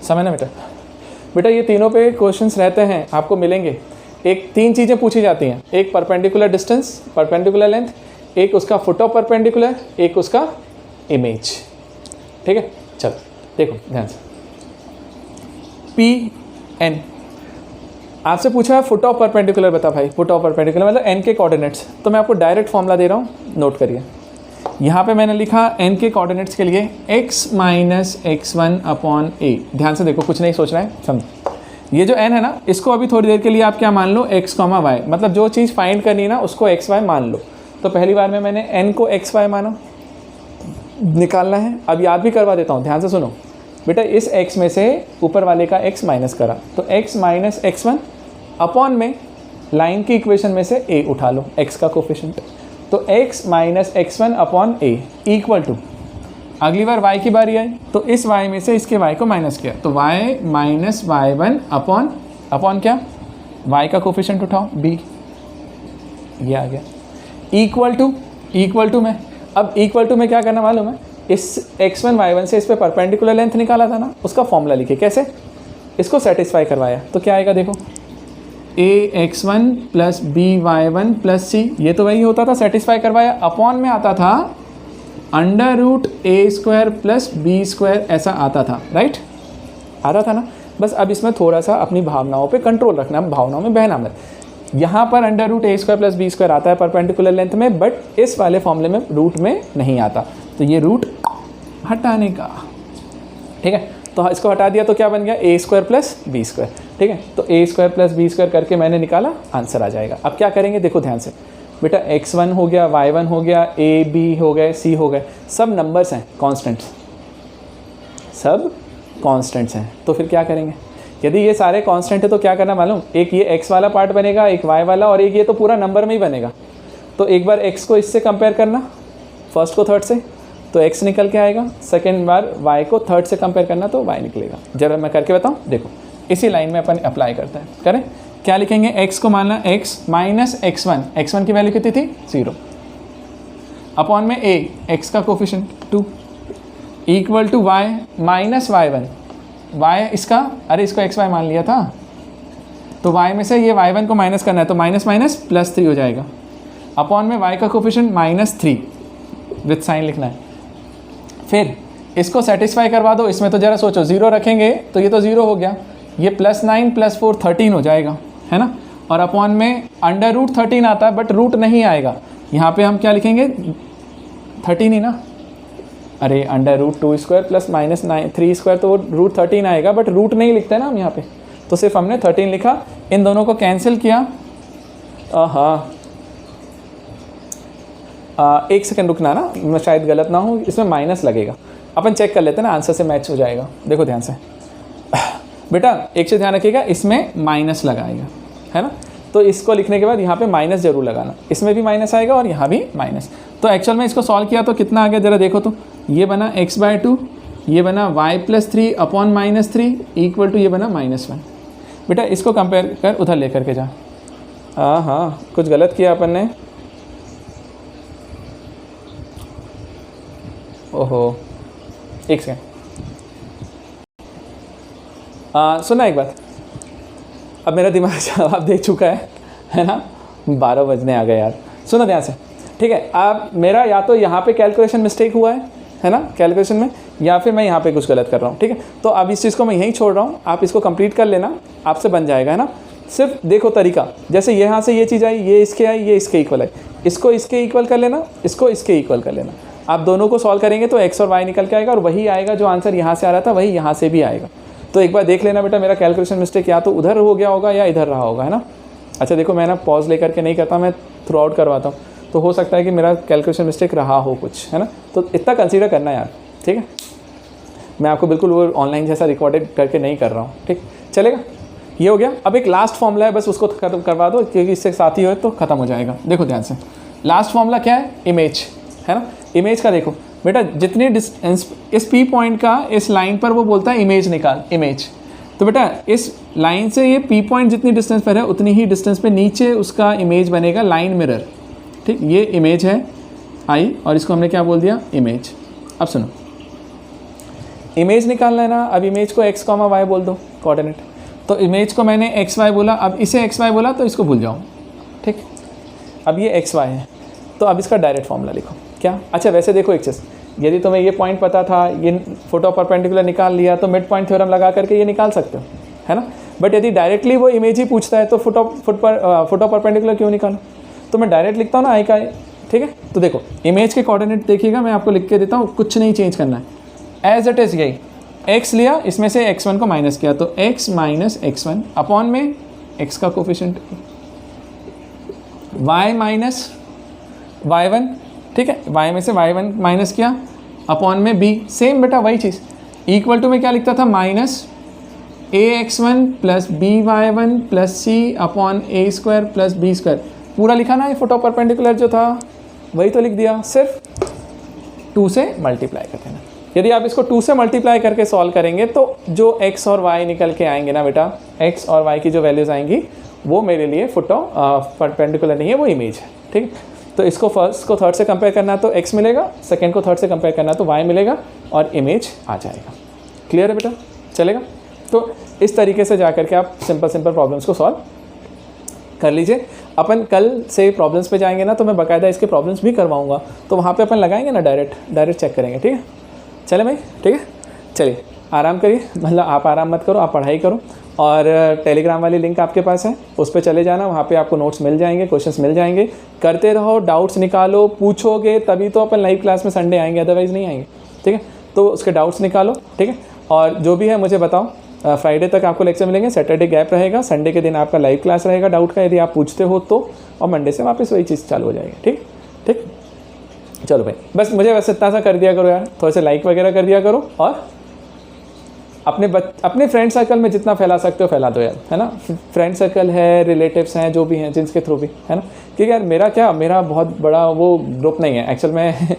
समय ना बेटा ये तीनों पे क्वेश्चंस रहते हैं, आपको मिलेंगे। एक 3 चीज़ें पूछी जाती हैं, एक परपेंडिकुलर डिस्टेंस, परपेंडिकुलर लेंथ, एक उसका फुट ऑफ परपेंडिकुलर, एक उसका इमेज। ठीक है, चलो देखो ध्यान से। Pn आपसे पूछा है फुट ऑफ परपेंडिकुलर, बता भाई फुट ऑफ परपेंडिकुलर मतलब n के कोऑर्डिनेट्स। तो मैं आपको डायरेक्ट फॉर्मूला दे रहा हूँ, नोट करिए। यहाँ पे मैंने लिखा n के कोऑर्डिनेट्स के लिए x minus x1 upon a। ध्यान से देखो, कुछ नहीं सोचना है, समझो। ये जो n है ना, इसको अभी थोड़ी देर के लिए आप क्या मान लो, x, y, मतलब जो चीज़ फाइंड करनी है ना उसको x, y मान लो। तो पहली बार में मैंने n को x, y माना, निकालना है। अब याद भी करवा देता हूँ, ध्यान से सुनो बेटा। इस x में से ऊपर वाले का x माइनस करा, तो x माइनस x1 अपॉन में लाइन की इक्वेशन में से a उठा लो, x का कोफिशिएंट। तो x minus x1 upon a equal to, अगली बार y की बारी आई तो इस y में से इसके y को माइनस किया, तो y माइनस y1 अपॉन क्या, y का कोफिशिएंट उठाओ b, ये आ गया। इक्वल टू में, अब इक्वल टू में क्या करना मालूम है, इस x1 y1 से इस पे परपेंडिकुलर लेंथ निकाला था ना, उसका फॉर्मूला लिखे। कैसे, इसको सेटिस्फाई करवाया तो क्या आएगा देखो, ax1 plus by1 plus c, ये तो वही होता था, सेटिस्फाई करवाया। अपॉन में आता था under root a square plus b square, ऐसा आता था, राइट, आ रहा था ना। बस अब इसमें थोड़ा सा अपनी भावनाओं पे कंट्रोल रखना, भावनाओं में बहना मत। यहाँ पर under root a square plus b square आता है परपेंडिकुलर लेंथ में, बट इस वाले फॉर्मूले में रूट में नहीं आता, तो ये रूट हटाने का। ठीक है, तो इसको हटा दिया तो क्या बन गया, a square plus b square. ठीक है, तो a square plus b square करके मैंने निकाला, आंसर आ जाएगा। अब क्या करेंगे देखो ध्यान से बेटा, x1 हो गया, y1 हो गया, a b हो गए, c हो गए, सब नंबर्स हैं, कॉन्स्टेंट्स, सब कॉन्स्टेंट्स हैं। तो फिर क्या करेंगे, यदि ये सारे कांस्टेंट है तो क्या करना मालूम, एक ये x वाला पार्ट बनेगा, एक y वाला, और एक ये तो पूरा नंबर में ही बनेगा। तो एक बार x को इससे कंपेयर करना, फर्स्ट को थर्ड से, तो x निकल के आएगा। सेकेंड बार y को थर्ड से कंपेयर करना तो y निकलेगा। जरा मैं करके बताऊँ, देखो इसी लाइन में अपन अप्लाई करते हैं। करें, क्या लिखेंगे, x को मानना x माइनस x1 की वैल्यू कितनी थी 0, अपॉन में a, x का coefficient 2, equal to y minus y1, y इसका, अरे इसको xy मान लिया था, तो y में से ये y1 को माइनस करना है, तो माइनस माइनस प्लस 3 हो जाएगा, अपॉन में y का कोफिशिएंट -3 विथ साइन लिखना है। फिर इसको सेटिस्फाई करवा दो, इसमें तो ज़रा सोचो, 0 रखेंगे तो ये तो 0 हो गया, ये +9 + 4 13 हो जाएगा, है ना। और अपॉन में अंडर रूट 13 आता है, बट रूट नहीं आएगा, यहाँ पे हम क्या लिखेंगे 13 ही ना, अरे under root 2 square plus -3 square, तो वो रूट 13 आएगा, बट रूट नहीं लिखते ना हम यहाँ पे, तो सिर्फ हमने 13 लिखा। इन दोनों को कैंसिल किया, हाँ एक सेकंड रुकना ना, मैं शायद गलत ना हूँ, इसमें माइनस लगेगा, अपन चेक कर लेते हैं ना, आंसर से मैच हो जाएगा। देखो ध्यान से बेटा, एक चीज़ ध्यान रखिएगा, इसमें माइनस लगाएगा, है ना, तो इसको लिखने के बाद यहाँ पे माइनस जरूर लगाना, इसमें भी माइनस आएगा और यहाँ भी माइनस। तो एक्चुअल में इसको सॉल्व किया तो कितना आ गया, जरा देखो तो, ये बना x/2, ये बना y+3 अपॉन -3 इक्वल टू ये बना -1। बेटा इसको कंपेयर कर, उधर लेकर के जा, हाँ कुछ गलत किया अपन ने, ओहो एक सेकेंड, सुना एक बात, अब मेरा दिमाग जवाब दे चुका है ना, 12 बजने आ गए यार, सुनो ध्यान से। ठीक है, अब मेरा या तो यहाँ पे कैलकुलेशन मिस्टेक हुआ है ना कैलकुलेशन में, या फिर मैं यहाँ पे कुछ गलत कर रहा हूँ। ठीक है, तो अब इस चीज़ को मैं यहीं छोड़ रहा हूँ, आप इसको कंप्लीट कर लेना, आपसे बन जाएगा, है ना। सिर्फ देखो तरीका, जैसे यहाँ से ये चीज़ आई, ये इसके आई, ये इसके इक्वल आई, इसको इसके इक्वल कर लेना, इसको इसके इक्वल कर लेना। आप दोनों को सॉल्व करेंगे तो x और y निकल के आएगा, और वही आएगा जो आंसर यहाँ से आ रहा था, वही यहाँ से भी आएगा। तो एक बार देख लेना बेटा, मेरा कैलकुलेशन मिस्टेक या तो उधर हो गया होगा या इधर रहा होगा, है ना। अच्छा देखो, मैं ना पॉज लेकर के नहीं करता, मैं थ्रू आउट करवाता हूँ, तो हो सकता है कि मेरा कैलकुलेशन मिस्टेक रहा हो कुछ, है ना, तो इतना कंसीडर करना यार, ठीक है। मैं आपको बिल्कुल वो ऑनलाइन जैसा रिकॉर्डेड करके नहीं कर रहा हूँ, ठीक चलेगा। ये हो गया। अब एक लास्ट फॉर्मूला है, बस उसको खत्म करवा दो क्योंकि इससे साथ ही हो तो ख़त्म हो जाएगा। देखो ध्यान से, लास्ट फॉर्मूला क्या है, इमेज है ना। इमेज का देखो बेटा, जितनी डिस्टेंस इस पी पॉइंट का इस लाइन पर वो बोलता है इमेज निकाल, इमेज। तो बेटा इस लाइन से ये पी पॉइंट जितनी डिस्टेंस पर है उतनी ही डिस्टेंस पे नीचे उसका इमेज बनेगा, लाइन मिरर, ठीक। ये इमेज है आई और इसको हमने क्या बोल दिया, इमेज। अब सुनो, इमेज निकालना है ना। अब इमेज को x, y बोल दो कोऑर्डिनेट। तो इमेज को मैंने एक्स वाई बोला, अब इसे एक्स वाई बोला तो इसको भूल जाओ, ठीक। अब ये एक्स वाई है, तो अब इसका डायरेक्ट फॉर्मूला लिखो क्या। अच्छा वैसे देखो एक चीज़, यदि तुम्हें ये पॉइंट पता था, ये फुट ऑफ परपेंडिकुलर निकाल लिया, तो मिड पॉइंट थ्योरम लगा करके ये निकाल सकते हो, है ना। बट यदि डायरेक्टली वो इमेज ही पूछता है तो फुट ऑफ परपेंडिकुलर क्यों निकालो। तो मैं डायरेक्ट लिखता हूँ ना आई का, ठीक है। तो देखो इमेज के कोऑर्डिनेट देखिएगा, मैं आपको लिख के देता हूँ, कुछ नहीं चेंज करना है, एज इट इज़ यही। x लिया, इसमें से x1 को माइनस किया, तो x माइनस x1 अपॉन में x का कोफिशिएंट, y माइनस y1, ठीक है। y में से y1 माइनस किया अपॉन में b, सेम बेटा वही चीज़। इक्वल टू में क्या लिखता था, minus ax1 plus by1 plus c upon a square plus b square. पूरा लिखा ना, ये फुट ऑफ परपेंडिकुलर जो था वही तो लिख दिया, सिर्फ 2 से मल्टीप्लाई कर देना। यदि आप इसको 2 से मल्टीप्लाई करके सॉल्व करेंगे तो जो x और y निकल के आएंगे ना बेटा, x और y की जो वैल्यूज़ आएंगी वो मेरे लिए फुट ऑफ परपेंडिकुलर नहीं है, वो इमेज है, ठीक। तो इसको फर्स्ट को थर्ड से कंपेयर करना तो x मिलेगा, सेकंड को थर्ड से कंपेयर करना तो y मिलेगा और इमेज आ जाएगा। क्लियर है बेटा, चलेगा। तो इस तरीके से जा करके आप सिंपल प्रॉब्लम्स को सॉल्व कर लीजिए। अपन कल से प्रॉब्लम्स पे जाएंगे ना, तो मैं बाकायदा इसके प्रॉब्लम्स भी करवाऊँगा, तो वहाँ पर अपन लगाएंगे ना, डायरेक्ट चेक करेंगे, ठीक है। चले भाई, ठीक है, चलिए आराम करिए, मतलब आप आराम मत करो, आप पढ़ाई करो। और टेलीग्राम वाली लिंक आपके पास है, उस पर चले जाना, वहाँ पे आपको नोट्स मिल जाएंगे, क्वेश्चंस मिल जाएंगे, करते रहो, डाउट्स निकालो, पूछोगे तभी तो अपन लाइव क्लास में संडे आएंगे, अदरवाइज़ नहीं आएंगे, ठीक है। तो उसके डाउट्स निकालो, ठीक है। और जो भी है मुझे बताओ, फ्राइडे तक आपको लेक्चर मिलेंगे, सैटरडे गैप रहेगा, संडे के दिन आपका लाइव क्लास रहेगा डाउट का, यदि आप पूछते हो तो, और मंडे से वापस वही चीज़ चालू हो जाएगी, ठीक ठीक। चलो भाई, बस मुझे वैसे इतना सा कर दिया करो यार, थोड़े से लाइक वगैरह कर दिया करो, और अपने फ्रेंड सर्कल में जितना फैला सकते हो फैला दो यार, है ना। फ्रेंड सर्कल है, रिलेटिव्स हैं, जो भी हैं, जिनके थ्रू भी, है ना। क्योंकि यार मेरा बहुत बड़ा वो ग्रुप नहीं है एक्चुअल में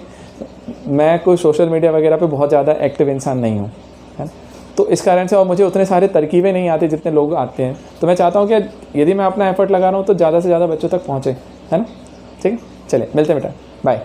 मैं कोई सोशल मीडिया वगैरह पे बहुत ज़्यादा एक्टिव इंसान नहीं हूँ, है ना। तो इस कारण से, और मुझे उतने सारे तरकीबें नहीं आती जितने लोग आते हैं, तो मैं चाहता हूँ कि यदि मैं अपना एफर्ट लगा रहा हूँ तो ज़्यादा से ज़्यादा बच्चों तक पहुँचे, है ना। ठीक है, चलिए मिलते हैं बेटा, बाय।